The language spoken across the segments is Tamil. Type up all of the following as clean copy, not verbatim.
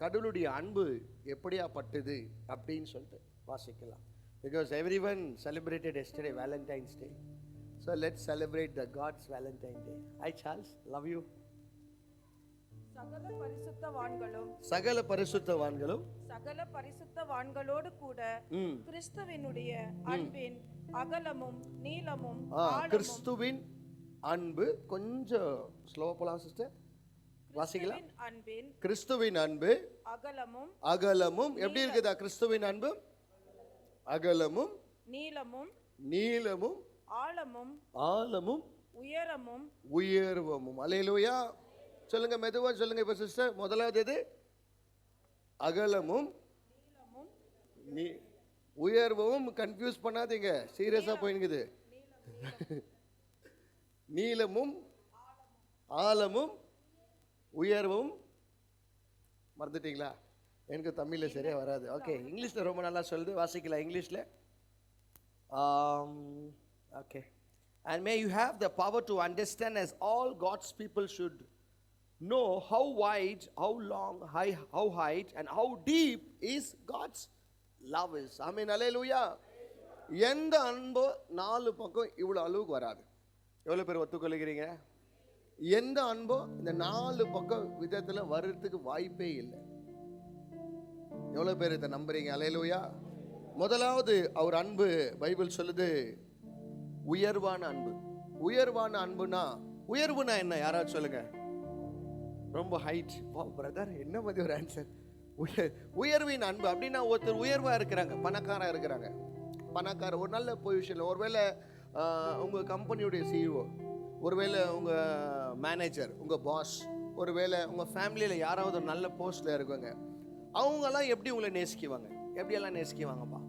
கடவுளுடைய அன்பு எப்படியாப்பட்டது அப்படின்னு சொல்லிட்டு வாசிக்கலாம். Because everyone celebrated yesterday Valentine's Day. So let's celebrate the God's Valentine Day. Hi Charles, love you. சகல பரிசுத்தவான்களும் சகல பரிசுத்தவான்களோடு கூட கிறிஸ்துவினுடைய அன்பின் அகலமும் நீளமும் கிறிஸ்துவின் அன்பு, கொஞ்சம் ஸ்லோவா போலாம் சிஸ்டர், வாசிக்கலாம். கிறிஸ்துவின் அன்பு அகலமும் எப்படி இருக்குதா? கிறிஸ்துவின் அன்பு அகலமும் நீளமும் ஆழமும் உயர்வமும். அல்லேலூயா. சொல்லுங்க, மெதுவா சொல்லுங்க. இப்ப சிஸ்டர், முதலாவது எது? அகலமும் உயர்வும். கன்ஃபியூஸ் பண்ணாதீங்க, சீரியஸா போயிடுது. நீளமும் ஆழமும் உயர்வும். மறந்துட்டீங்களா? எனக்கு தமிழ்ல சரியா வராது. ஓகே, இங்கிலீஷ்ல ரொம்ப நல்லா சொல்லுது, வாசிக்கலாம் இங்கிலீஷ்ல. Okay. And may you have the power to understand, as all God's people should know, how wide, how long, how height and how deep is God's love is. Amen. Hallelujah. எந்த அன்போ நாலு பக்கம் இவ்வளவு அளவுக்கு வராது. எவ்வளவு பேர் ஒத்துக்கொள்கிறீங்க? எந்த அன்போ இந்த நாலு பக்கம் விதத்துல வர்றதுக்கு வாய்ப்பே இல்லை. எவ்வளவு பேர் இதை நம்புறீங்க? அல்லேலூயா. முதலாவது அவர் அன்பு, பைபிள் சொல்லுது உயர்வான அன்பு. உயர்வான அன்புனா, உயர்வுனா என்ன? யாராவது சொல்லுங்க. ரொம்ப ஹைட். பிரதர், என்ன மாதிரி ஒரு ஆன்சர். உயர்வின் அன்பு அப்படின்னா, ஒருத்தர் உயர்வா இருக்கிறாங்க, பணக்காரா இருக்கிறாங்க, பணக்கார ஒரு நல்ல பொசிஷன்ல, ஒருவேளை உங்க கம்பெனியுடைய சிஇஓ, ஒருவேளை உங்க மேனேஜர், உங்க பாஸ், ஒருவேளை உங்க ஃபேமிலியில யாராவது ஒரு நல்ல போஸ்ட்ல இருக்குங்க. அவங்கெல்லாம் எப்படி உங்களை நேசிக்குவாங்க? எப்படியெல்லாம் நேசிக்குவாங்கப்பா?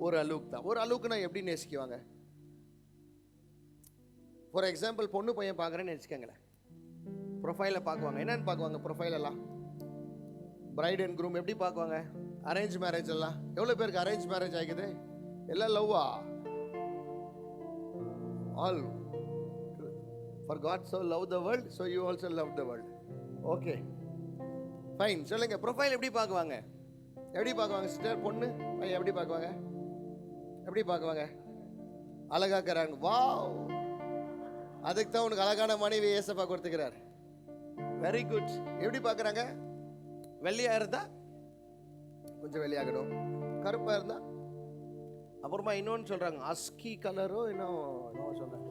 ஒரு அளவுக்கு தான். ஒரு அளவுக்குன்னா எப்படி நேசிக்குவாங்க? ஃபார் எக்ஸாம்பிள், பொண்ணு பையன் பார்க்குறேன்னு வச்சுக்கோங்களேன். ப்ரொஃபைலை பார்க்குவாங்க. என்னன்னு பார்க்குவாங்க? ப்ரொஃபைல் எல்லாம் பிரைட் அண்ட் க்ரூம் எப்படி பார்க்குவாங்க? அரேஞ்ச் மேரேஜ் எல்லாம். எவ்வளோ பேருக்கு அரேஞ்ச் மேரேஜ் ஆகிக்குது? எல்லாம் லவ்வா? All. For God so loved the world, so you also loved the world. Okay, fine. சொல்லுங்க, ப்ரொஃபைல் எப்படி பார்க்குவாங்க? எப்படி பார்க்குவாங்க சிஸ்டர்? பொண்ணு பையன் எப்படி பார்க்குவாங்க? எப்படி பார்க்குவாங்க? அழகாக்குறாங்க. வாவ், அதுக்கு தான் உனக்கு அழகான மனைவி ஏசப்பா கொடுத்துக்கிறார். Very good. எப்படி பார்க்குறாங்க? வெள்ளையா இருந்தா கொஞ்சம் வெள்ளையாகணும், கருப்பா இருந்தா. அப்புறமா இன்னொன்று சொல்றாங்க, அஸ்கி கலரோ இன்னும் சொல்றாங்க,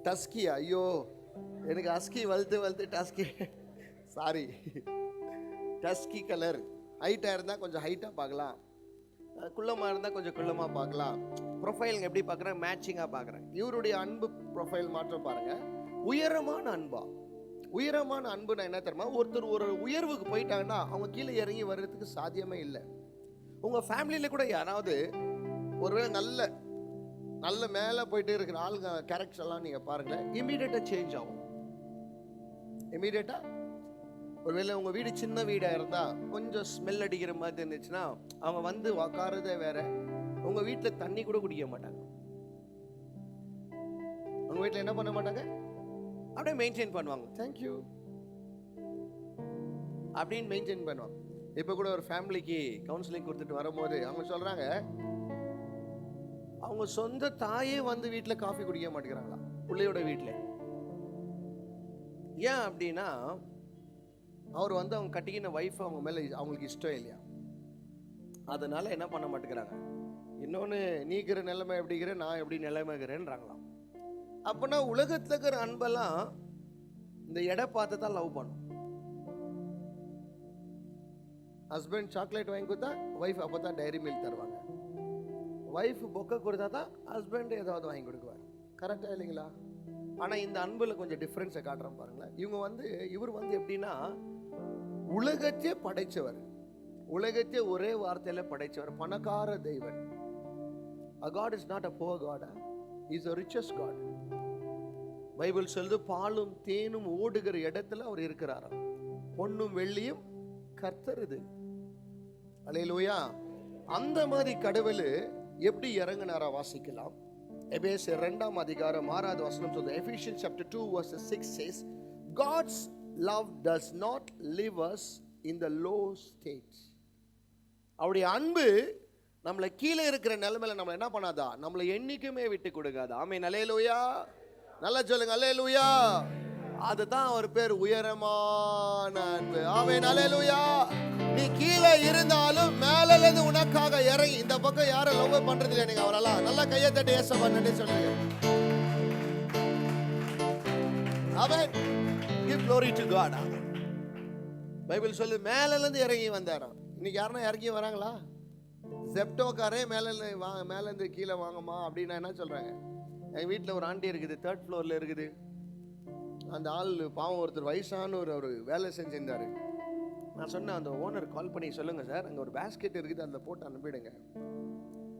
டஸ்கியா. ஐயோ, எனக்கு அஸ்கி வளர்த்து டஸ்கி, சாரி, டஸ்கி கலர். ஹைட்டாக இருந்தால் கொஞ்சம் ஹைட்டாக பார்க்கலாம், குள்ளமாக இருந்தால் கொஞ்சம் குள்ளமாக பார்க்கலாம். ப்ரொஃபைலுங்க எப்படி பார்க்குறேன்? மேட்சிங்காக பார்க்குறேன். இவருடைய அன்பு ப்ரொஃபைல் மாற்றம் பாருங்க. உயரமான அன்பா. உயரமான அன்புனா என்ன தெரியுமா? ஒருத்தர் ஒரு உயர்வுக்கு போயிட்டாங்கன்னா அவங்க கீழே இறங்கி வர்றதுக்கு சாத்தியமே இல்லை. உங்கள் ஃபேமிலியில் கூட யாராவது ஒருவேளை நல்ல மேலே போயிட்டு இருக்கிற ஆளுங்க கேரக்டர் எல்லாம் நீங்கள் பாருங்களேன், இமீடியட்டாக சேஞ்ச் ஆகும். இமீடியட்டாக. ஒருவேளை உங்கள் வீடு சின்ன வீடாக இருந்தால் கொஞ்சம் ஸ்மெல் அடிக்கிற மாதிரி இருந்துச்சுன்னா அவங்க வந்து உக்காரதே வேற. உங்கள் வீட்டில் தண்ணி கூட குடிக்க மாட்டாங்க. உங்கள் வீட்டில் என்ன பண்ண மாட்டாங்க? அப்படியே மெயின்டைன் பண்ணுவாங்க. தேங்க்யூ அப்படின்னு மெயின்டைன் பண்ணுவாங்க. இப்போ கூட ஒரு ஃபேமிலிக்கு கவுன்சிலிங் கொடுத்துட்டு வரும்போது அவங்க சொல்கிறாங்க, அவங்க சொந்த தாயே வந்து வீட்டில் காஃபி குடிக்க மாட்டேங்கிறாங்களா பிள்ளையோட வீட்டில். ஏன் அப்படின்னா, அவர் வந்து அவங்க கட்டிக்கின வைஃப் அவங்க மேலே அவங்களுக்கு இஷ்டம் இல்லையா, அதனால என்ன பண்ண மாட்டேங்கிறாங்க. இன்னொன்று, நீக்கிற நிலைமை எப்படிங்கிற, நான் எப்படி நிலைமைக்கிறேன்றாங்களாம். அப்போனா உலகத்தில் இருக்கிற அன்பெல்லாம் இந்த எடை பார்த்து தான் லவ் பண்ணும். ஹஸ்பண்ட் சாக்லேட் வாங்கி கொடுத்தா ஒய்ஃப் அப்போ தான் டைரி மில்க் தருவாங்க. ஒய்ஃப் பொக்கை கொடுத்தா தான் ஹஸ்பண்ட் ஏதாவது வாங்கி கொடுக்குவார். கரெக்டாக இல்லைங்களா? ஆனால் இந்த அன்பில் கொஞ்சம் டிஃப்ரென்ஸை காட்டுறோம் பாருங்களேன். இவர் வந்து எப்படின்னா, உலகத்தையே படைச்சவர், உலகத்தையே ஒரே வார்த்தையில் படைச்சவர், பணக்கார தெய்வன். A God is not a poor God. He is the richest God. Bible சொல்லுது, பாலும் தேனும் ஓடுகிற இடத்துல அவர் இருக்கிறாராம். பொன்னும் வெள்ளியும் கர்த்தருது. அல்லேலூயா. அந்த மாதிரி கடவுள் எப்படி இறங்கினாரா வாசிக்கலாம். எபேசியர் 2 அதிகாரம் 6 சொல்லுது. Ephesians chapter 2 verse 6 says, God's love does not leave us in the low state. அவருடைய அன்பு நம்மளை கீழே இருக்கிற நிலைமையில நம்மளை என்ன பண்ணாதா, நம்மளை என்னைக்குமே விட்டு கொடுக்காதா. ஆமென், அல்லேலூயா. நல்லா சொல்லுங்க, அல்லேலூயா. அதுதான் அவர் பேர், உயரமான அன்பு. ஆமென், அல்லேலூயா. நீ கீழே இருந்தாலும் மேல இருந்து உனக்காக இறங்கி, இந்த பக்கம் யாரும் லவ் பண்றது இல்லையா நீங்க அவரெல்லாம்? நல்லா கையை தட்டி ஏசப்பா நன்றி சொல்லுங்க. ஆமென். Give glory to God. Bible சொல்லு மேல இருந்து இறங்கி வந்தாராம். இன்னைக்கு யாருன்னா இறங்கி வராங்களா? செப்டோக்காரே மேல இருந்து கீழே வாங்கம்மா அப்படின்னா என்ன சொல்றாங்க? எங்க வீட்டில் ஒரு ஆண்டி இருக்குது, 3rd floorல இருக்குது. அந்த ஆள் பாவம், ஒருத்தர் வயசான ஒரு வேலை செஞ்சிருந்தாரு. நான் சொன்னேன், அந்த ஓனர் கால் பண்ணி சொல்லுங்க சார், அங்கே ஒரு பேஸ்கெட் இருக்குது, அதில் போட்டு அனுப்பிடுங்க.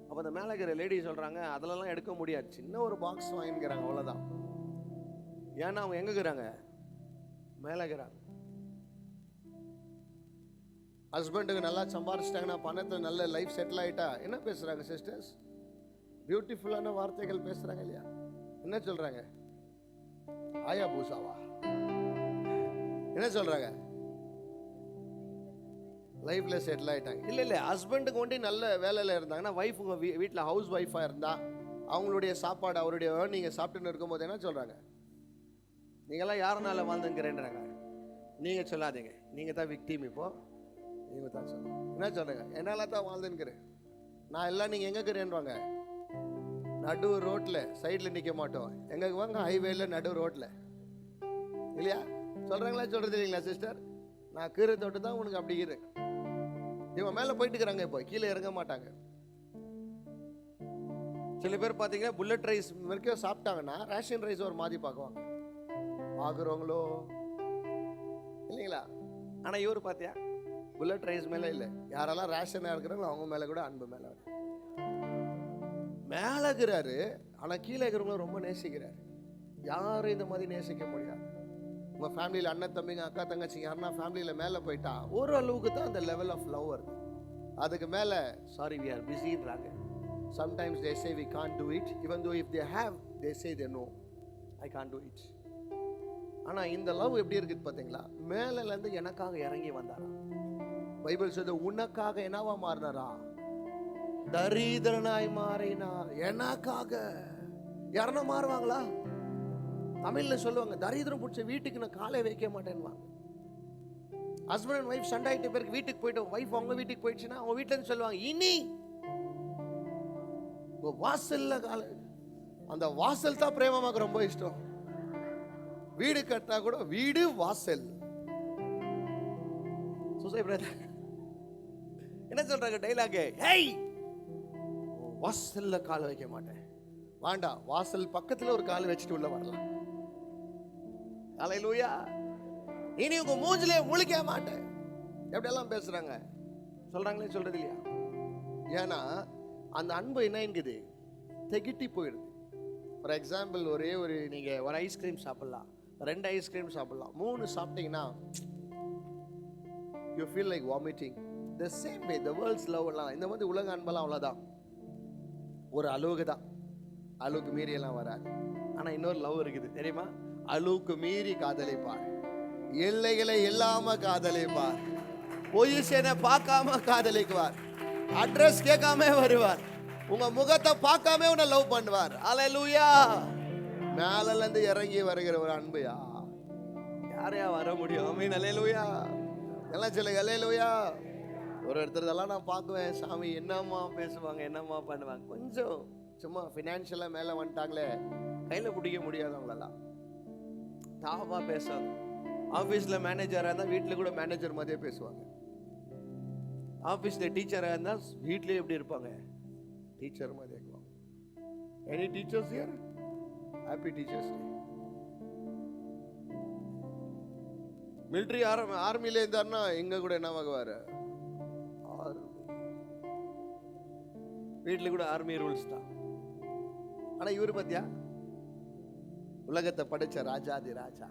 அப்போ அந்த மேலே இருக்கிற லேடி சொல்கிறாங்க, அதிலலாம் எடுக்க முடியாது, சின்ன ஒரு பாக்ஸ் வாங்கிக்கிறாங்க, அவ்வளோதான். ஏன்னா அவங்க எங்கே இருக்கிறாங்க? மேலே இருக்கிறாங்க. ஹஸ்பண்டுக்கு நல்லா சம்பாரிச்சிட்டாங்கன்னா, பணத்தில் நல்ல லைஃப் செட்டில் ஆகிட்டா என்ன பேசுகிறாங்க சிஸ்டர்ஸ்? பியூட்டிஃபுல்லான வார்த்தைகள் பேசுகிறாங்க இல்லையா? என்ன சொல்கிறாங்க? ஆயா பூசாவா என்ன சொல்கிறாங்க? லைஃப்ல செட்டில் ஆகிட்டாங்க. இல்லை ஹஸ்பண்டுக்கு ஒண்டி நல்ல வேலையில் இருந்தாங்கன்னா, ஒய்ஃப் உங்கள் வீட்டில் ஹவுஸ் ஒய்ஃபாக இருந்தால் அவங்களுடைய சாப்பாடு அவருடைய நீங்கள் சாப்பிட்டுன்னு இருக்கும்போது என்ன சொல்கிறாங்க? நீங்களாம் யாருனால வாழ்ந்துங்கிறேன்றாங்க. நீங்கள் சொல்லாதீங்க, நீங்கள் தான் விக்டிம். இப்போ நீங்கள் தான் சொல்லுங்க. என்ன சொல்லுங்க? என்னால் தான் வாழ்ந்துங்கிறேன் நான். எல்லாம் நீங்கள் எங்கே இருக்கிறேன்வாங்க? நடு ரோட்டில் சைடில் நிற்க மாட்டோம். எங்கே வாங்க? ஹைவேல நடு ரோட்டில் இல்லையா? சொல்கிறாங்களா சொல்கிறது இல்லைங்களா சிஸ்டர்? நான் கீரை தொட்டு தான் உனக்கு அப்படி இரு. இவன் மேலே போயிட்டு இருக்கிறாங்க, இப்போ கீழே இறங்க மாட்டாங்க. சில பேர் பார்த்தீங்கன்னா புல்லட் ரைஸ் வரைக்கும் சாப்பிட்டாங்கன்னா ரேஷன் ரைஸ் ஒரு மாதிரி பார்க்குவாங்க. பார்க்குறவங்களோ இல்லைங்களா? ஆனால் இவர் பார்த்தியா புல்லட் ரைஸ் மேலே இல்லை. யாரெல்லாம் ரேஷனாக இருக்கிறாங்களோ அவங்க மேலே கூட அன்பு மேலே மேலே இருக்கிறாரு. ஆனால் கீழே இருக்கிறவங்களும் ரொம்ப நேசிக்கிறாரு. யாரும் இந்த மாதிரி நேசிக்க முடியாது. உங்கள் ஃபேமிலியில் அண்ணன் தம்பிங்க அக்கா தங்கச்சிங்க யாருன்னா ஃபேமிலியில் மேலே போயிட்டா ஒரு அளவுக்கு தான் அந்த லெவல் ஆஃப் லவ் வருது. அதுக்கு மேலே சாரி வி ஆர் பிஸின்றாங்க. Sometimes they say we can't do it, even though if they have they say they know I can't do it. ஆனால் இந்த லவ் எப்படி இருக்குது பார்த்தீங்களா? மேலேருந்து எனக்காக இறங்கி வந்தாரா. பைபிள் சொல்லுது, உனக்காக என்னவா மாறினாரா? தரித்திரனாய் மாறினார் எனக்காக. யாருன்னா மாறுவாங்களா? தமிழ்ல சொல்லுவாங்க, தரித்திரம் பிடிச்ச வீட்டுக்கு நான் காலை வைக்க மாட்டேன்வாங்க. ஹஸ்பண்ட் அண்ட் ஒய்ஃப் சண்டை ஆகிட்ட பேருக்கு வீட்டுக்கு போயிட்டு ஒய்ஃப் அவங்க வீட்டுக்கு போயிடுச்சுன்னா அவங்க வீட்டுல இருந்து சொல்லுவாங்க, இனி வாசல்ல கால. அந்த வாசல் தான் பிரேமமாக ரொம்ப இஷ்டம். வீடு கட்டினா கூட வீடு வாசல். என்ன சொல்றாங்க டைலாக்? ஹேய், வாசல்ல கால் வைக்க மாட்டேன். வேண்டாம், வாசல் பக்கத்துல ஒரு கால் வச்சுட்டு உள்ள வரலாம். அல்லேலூயா. இனி உங்க மூஞ்சிலே முழிக்க மாட்டேன். எப்படியெல்லாம் பேசுறாங்க சொல்றாங்களே, சொல்றது இல்லையா? ஏன்னா அந்த அன்பு என்ன இருக்குது, திகட்டி போயிடுது. ஃபார் எக்ஸாம்பிள், நீங்க ஒரு ஐஸ்கிரீம் சாப்பிடலாம், 2 ஐஸ்கிரீம் சாப்பிடலாம், 3 சாப்பிட்டீங்கன்னா you feel like vomiting. The same way the world's love எல்லாம் இந்த மாதிரி உலக அன்பெல்லாம் அவ்வளோதான், ஒரு அளவுக்கு தான். அளவுக்கு மீறி எல்லாம் வராது. ஆனா இன்னொரு லவ் இருக்குது தெரியுமா? அளவுக்கு மீறி காதலிப்பார், எல்லைகளை இல்லாம காதலிப்பார், பொசிஷனை பார்க்காம காதலிக்குவார், அட்ரஸ் கேட்காம வருவார், உங்க முகத்தை பார்க்காம உன்னை லவ் பண்ணுவார். அல்லேலூயா. மேல இருந்து இறங்கி வருகிற ஒரு அன்புயா யாரையா வர முடியும்? ஆமென், அல்லேலூயா. எல்லாம் சொல்லுங்க அல்லேலூயா. ஒரு இடத்துலலாம் நான் பார்க்குவேன், சாமி என்னம்மா பேசுவாங்க, என்னம்மா பண்ணுவாங்க. கொஞ்சம் சும்மா ஃபினான்ஷியலாக மேலே வந்துட்டாங்களே, கையில் பிடிக்க முடியாதவங்களெல்லாம் தாவா பேசுவாங்க. ஆஃபீஸில் மேனேஜராக இருந்தால் வீட்டில் கூட மேனேஜர் மாதிரியே பேசுவாங்க. ஆஃபீஸில் டீச்சராக இருந்தால் வீட்லேயே எப்படி இருப்பாங்க? டீச்சர் மாதிரி இருக்குவாங்க. Any teachers here? Happy teachers day. Military ஆர்மியில இருந்தாருன்னா எங்க கூட என்ன ஆகுவாரு? வீட்டில் கூட ஆர்மி ரூல்ஸ் தான். ஆனா இவரு பத்தியா உலகத்தை படைச்ச ராஜாதி ராஜா,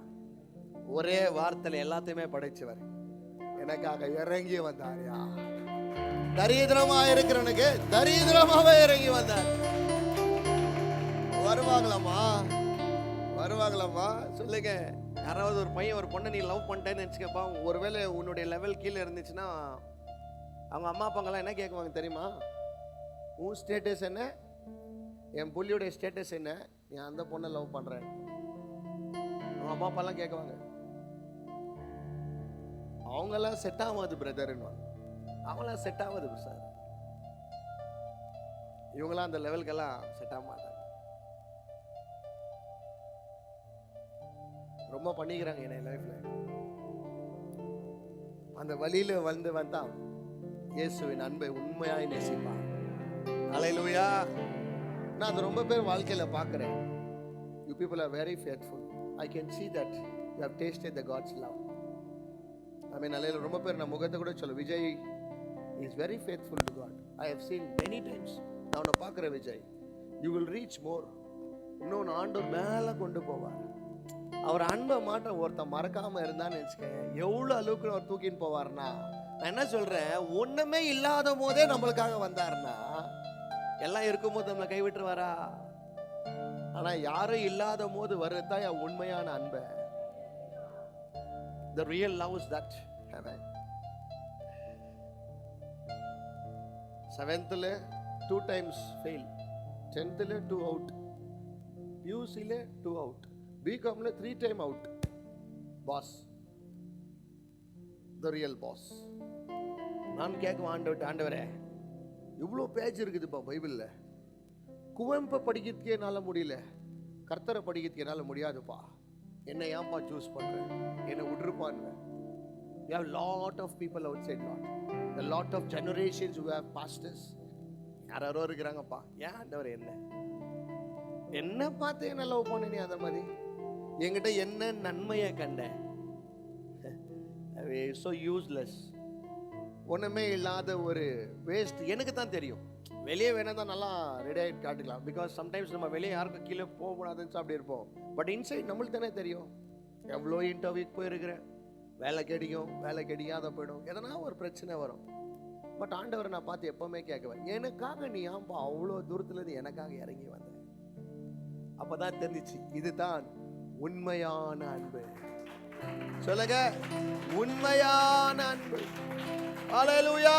ஒரே வார்த்தையில எல்லாத்தையுமே படைச்சவர், எனக்காக இறங்கி வந்தாரியா. தரித்திரமா இருக்கிறவனுக்கு தரித்திரமாவே இறங்கி வந்தார். வருவாங்களாமா சொல்லுங்க. யாராவது ஒரு பையன் ஒரு பொண்ணை நீ லவ் பண்ணிட்டேன்னு நினச்சிக்கப்பா, ஒருவேளை உன்னுடைய லெவல் கீழே இருந்துச்சுன்னா அவங்க அம்மா அப்பாங்கெல்லாம் என்ன கேட்குவாங்க தெரியுமா? உன் ஸ்டேட்டஸ் என்ன, என் புள்ளியோடைய ஸ்டேட்டஸ் என்ன, நீ அந்த பொண்ணை லவ் பண்ணுற? அவங்க அம்மா அப்பாலாம் கேட்குவாங்க. அவங்கெல்லாம் செட் ஆகாது பிரதர்ன்னு, அவங்களாம் செட் ஆகாது சார், இவங்களாம் அந்த லெவலுக்கெல்லாம் செட் ஆக மாட்டாங்க. ரொம்ப பண்ணிக்கிறாங்க என் லைஃப்ல. அந்த வழியில வந்தா இயேசுவின் அன்பை உண்மையாய் நேசிப்பான். ஹல்லேலூயா. நான் அது ரொம்ப பேர் வாழ்க்கையில பார்க்கிறேன். You people are very faithful. I can see that you have tasted the God's love. I mean, ஹல்லேலூயா. ரொம்ப பேர் நான் முகத்தை கூட சொல்ல, Vijay is very faithful to God. I have seen many times. நான் உன்னை பார்க்குறேன் Vijay, you will reach more. இன்னொன்று ஆண்டவர் மேலே கொண்டு போவார். அவர் அன்பை மாட்ட ஒருத்தன் மறக்காம இருந்தான்னு வச்சுக்கேன், எவ்வளோ அளவுக்கு அவர் தூக்கின்னு போவார்னா, நான் என்ன சொல்றேன், ஒண்ணுமே இல்லாத போதே நம்மளுக்காக வந்தார்னா, எல்லாம் இருக்கும்போது நம்மளை கைவிட்டுருவாரா? ஆனா யாரும் இல்லாத போது வருதான் என் உண்மையான அன்பை. The real love is that. செவன்த்தில் 2 times fail, 10th 2 out, UC 2 out, BCom 3 time out. Boss, the real boss. நான் கேட்குவேன், ஆண்டவரே இவ்வளோ பேஜ் இருக்குதுப்பா பைபிளில், குவெம்பை படிக்கிறதுக்கே என்னால் முடியல, கர்த்தரை படிக்கிறதுக்கு என்னால் முடியாதுப்பா, என்னை ஏன்பா சூஸ் பண்ணுறேன், என்னை விட்டுருப்பான்னு. We have lot of people outside, a lot of generations who have pastors. யாரோ இருக்கிறாங்கப்பா, ஏன் ஆண்டவர் என்ன பார்த்து என்ன லவ் பண்ண நீ? அந்த மாதிரி என்கிட்ட என்ன நன்மையை கண்ட? so useless, ஒன்றுமே இல்லாத ஒரு வேஸ்ட். எனக்கு தான் தெரியும், வெளியே வேணா தான் நல்லா ரெடி ஆகிட்டு காட்டுக்கலாம். பிகாஸ் சம்டைம்ஸ் நம்ம வெளியே யாருக்கும் கீழே போகக்கூடாதுன்னு அப்படி இருப்போம். பட் இன்சைட் நம்மளுக்கு தானே தெரியும். எவ்வளோ இன்டர்வியூக்கு போயிருக்கிறேன், வேலை கிடைக்காத போயிடும், எதனா ஒரு பிரச்சனை வரும். பட் ஆண்டவரை நான் பார்த்து எப்பவுமே கேட்குவேன், எனக்காக நீ ஏன்பா அவ்வளோ தூரத்துலேருந்து எனக்காக இறங்கி வந்த? அப்போதான் தெரிஞ்சிச்சு, இதுதான் உண்மையான அன்பு. சொல்லுங்க, உண்மையான அன்பு. ஹல்லேலூயா.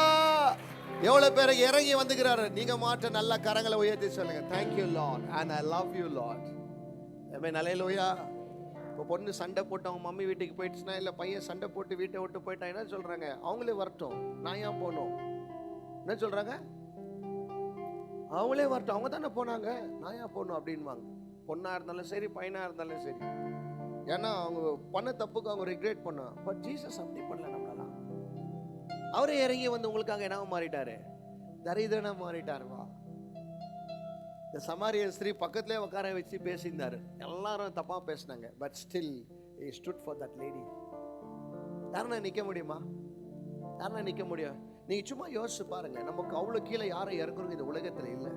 எவ்வளவு பேர் இறங்கி வந்துக்கிறாரு? நீங்க மாற்ற நல்ல கரங்களை உயர்த்தி சொல்லுங்க, thank you Lord and I love you Lord. ஆமென். ஹல்லேலூயா. இப்போ பொண்ணு சண்டை போட்டு அவங்க மம்மி வீட்டுக்கு போயிடுச்சுன்னா, இல்லை பையன் சண்டை போட்டு வீட்டை விட்டு போயிட்டான், என்ன சொல்றாங்க? அவங்களே வரட்டும், நான் ஏன் போகணும்? என்ன சொல்றாங்க? அவங்களே வரட்டும், அவங்க தானே போனாங்க, நான் ஏன் போகணும் அப்படின்வாங்க. பொண்ணா இருந்தாலும் சரி, பையனா இருந்தாலும் சரி. ஏன்னா அவங்க பண்ண தப்புக்கு அவங்க ரிக்ரெட் பண்ண. பட் ஜீசஸ் அப்படி பண்ணல நம்மளெல்லாம். அவரே இறங்கி வந்து உங்களுக்காக என்ன மாறிட்டாரு? தரித்திரனா மாறிட்டாருவா. இந்த சமாரிய ஸ்திரீ பக்கத்திலே உட்கார வச்சு பேசியிருந்தாரு, எல்லாரும் தப்பா பேசினாங்க. But still he stood for that lady. யாருன்னா நிற்க முடியுமா? யாருன்னா நிற்க முடியும்? நீங்கள் சும்மா யோசிச்சு பாருங்க, நமக்கு அவ்வளோ கீழே யாரும் இறங்குறவங்க இந்த உலகத்தில் இல்லை.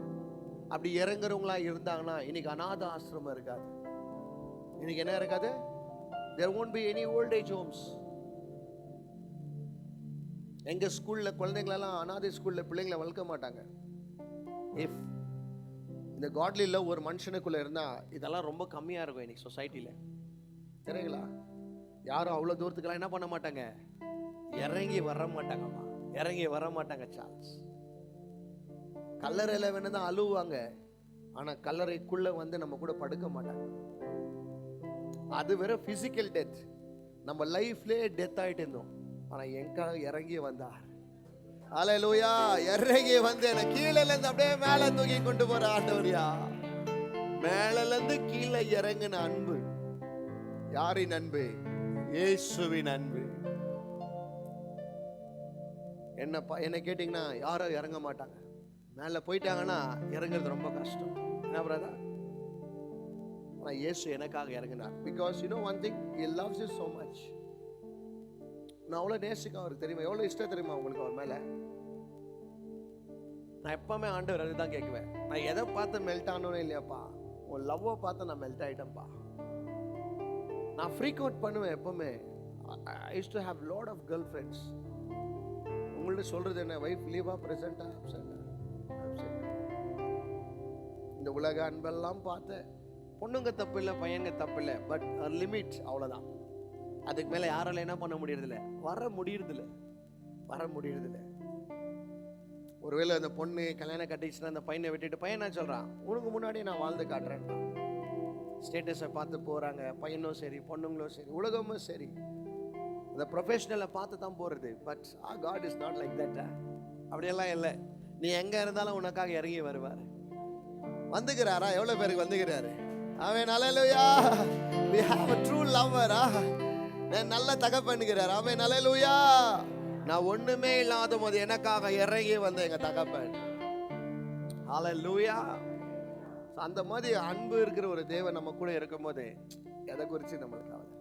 அப்படி இறங்குறவங்களா இருந்தாங்கன்னா இன்னைக்கு அநாத ஆசிரமம் இருக்காது. இன்னைக்கு என்ன இருக்காது? there won't be any old age homes. எங்க ஸ்கூல்ல குழந்தைங்களெல்லாம் அநாதை ஸ்கூல்ல பிள்ளைங்களை வளர்க்க மாட்டாங்க. இஃப் இந்த காட்லில ஒரு மனுஷனுக்குள்ள இருந்தா இதெல்லாம் ரொம்ப கம்மியா இருக்கும் இன்னைக்கு சொசைட்டில. தெரியுங்களா? யாரும் அவ்வளோ தூரத்துக்குலாம் என்ன பண்ண மாட்டாங்க, இறங்கி வர மாட்டாங்கம்மா, இறங்கி வர மாட்டாங்க. சார்ல்ஸ் கல்லறையில் வேணும் தான் அழுவாங்க, ஆனால் கல்லறைக்குள்ள வந்து நம்ம கூட படுக்க மாட்டாங்க. அது வேற பிசிக்கல் டெத். நம்ம லைஃப்லேயே டெத் ஆகிட்டு இருந்தோம், ஆனால் எங்க இறங்கி வந்தார். ஹல்லேலூயா. இறங்கி வந்து என்ன கீழே இருந்து அப்படியே மேலே தூக்கி கொண்டு போற ஆண்டவரியா. மேல இருந்து கீழே இறங்கின அன்பு. யாரின் அன்பு? இயேசுவின் அன்பு. என்ன கேட்டீங்கன்னா யாரும் இறங்க மாட்டாங்க. மேலே போயிட்டாங்கன்னா இறங்குறது ரொம்ப கஷ்டம். என்ன பிரதர்? ஆனால் இயேசு எனக்காக இறங்கினார். Because you know one thing, he loves you so much. நான் அவ்வளோ நேசிக்க அவருக்கு தெரியுமா, எவ்வளோ இஷ்டம் தெரியுமா உங்களுக்கு அவர் மேலே. நான் எப்பவுமே ஆண்டவர் அதுதான் கேட்குவேன், நான் எதை பார்த்து மெல்ட் ஆனோன்னு இல்லையாப்பா, உன் லவ்வை பார்த்து நான் மெல்ட் ஆகிட்டேன்ப்பா. நான் ஃப்ரீக் அவுட் பண்ணுவேன் எப்பவுமே. I use to have lot of girl friends. உங்கள்ட்ட சொல்றது என்ன, வைஃப் லீவா ப்ரெசென்டா அப்சென்டா? இந்த உலக அன்பெல்லாம் பார்த்தேன், பொண்ணுங்க தப்பு இல்லை, பையனுங்க தப்பு இல்லை, பட் லிமிட், அவ்வளோதான். அதுக்கு மேலே யாரால என்ன பண்ண முடியறதில்ல, வர முடியறதில்ல. ஒருவேளை அந்த பொண்ணு கல்யாணம் கட்டிச்சுன்னா அந்த பையனை விட்டுட்டு பையன் என்ன சொல்றான், உனக்கு முன்னாடி நான் வாழ்ந்து காட்டுறேன். ஸ்டேட்டஸை பார்த்து போறாங்க, பையனும் சரி பொண்ணுங்களும் சரி உலகமும் சரி, அந்த ப்ரொஃபஷனலை பார்த்து தான் போறது. But God is not like that. அப்படியெல்லாம் இல்லை. நீ எங்க இருந்தாலும் உனக்காக இறங்கி வருவார். வந்துக்கிறாரா? எவ்வளவு பேருக்கு வந்துக்கிறாரு? ஆமென், ஹல்லேலூயா. we have a true lover. நல்ல தகப்பன்கிறார். ஆமென், ஹல்லேலூயா. நான் ஒண்ணுமே இல்லாத போது எனக்காக இறங்கி வந்த எங்க தகப்பன். ஹல்லேலூயா. அந்த மாதிரி அன்பு இருக்கிற ஒரு தேவன் நம்ம கூட இருக்கும் போது எதை குறிச்சு நம்மளுக்கு கவலை?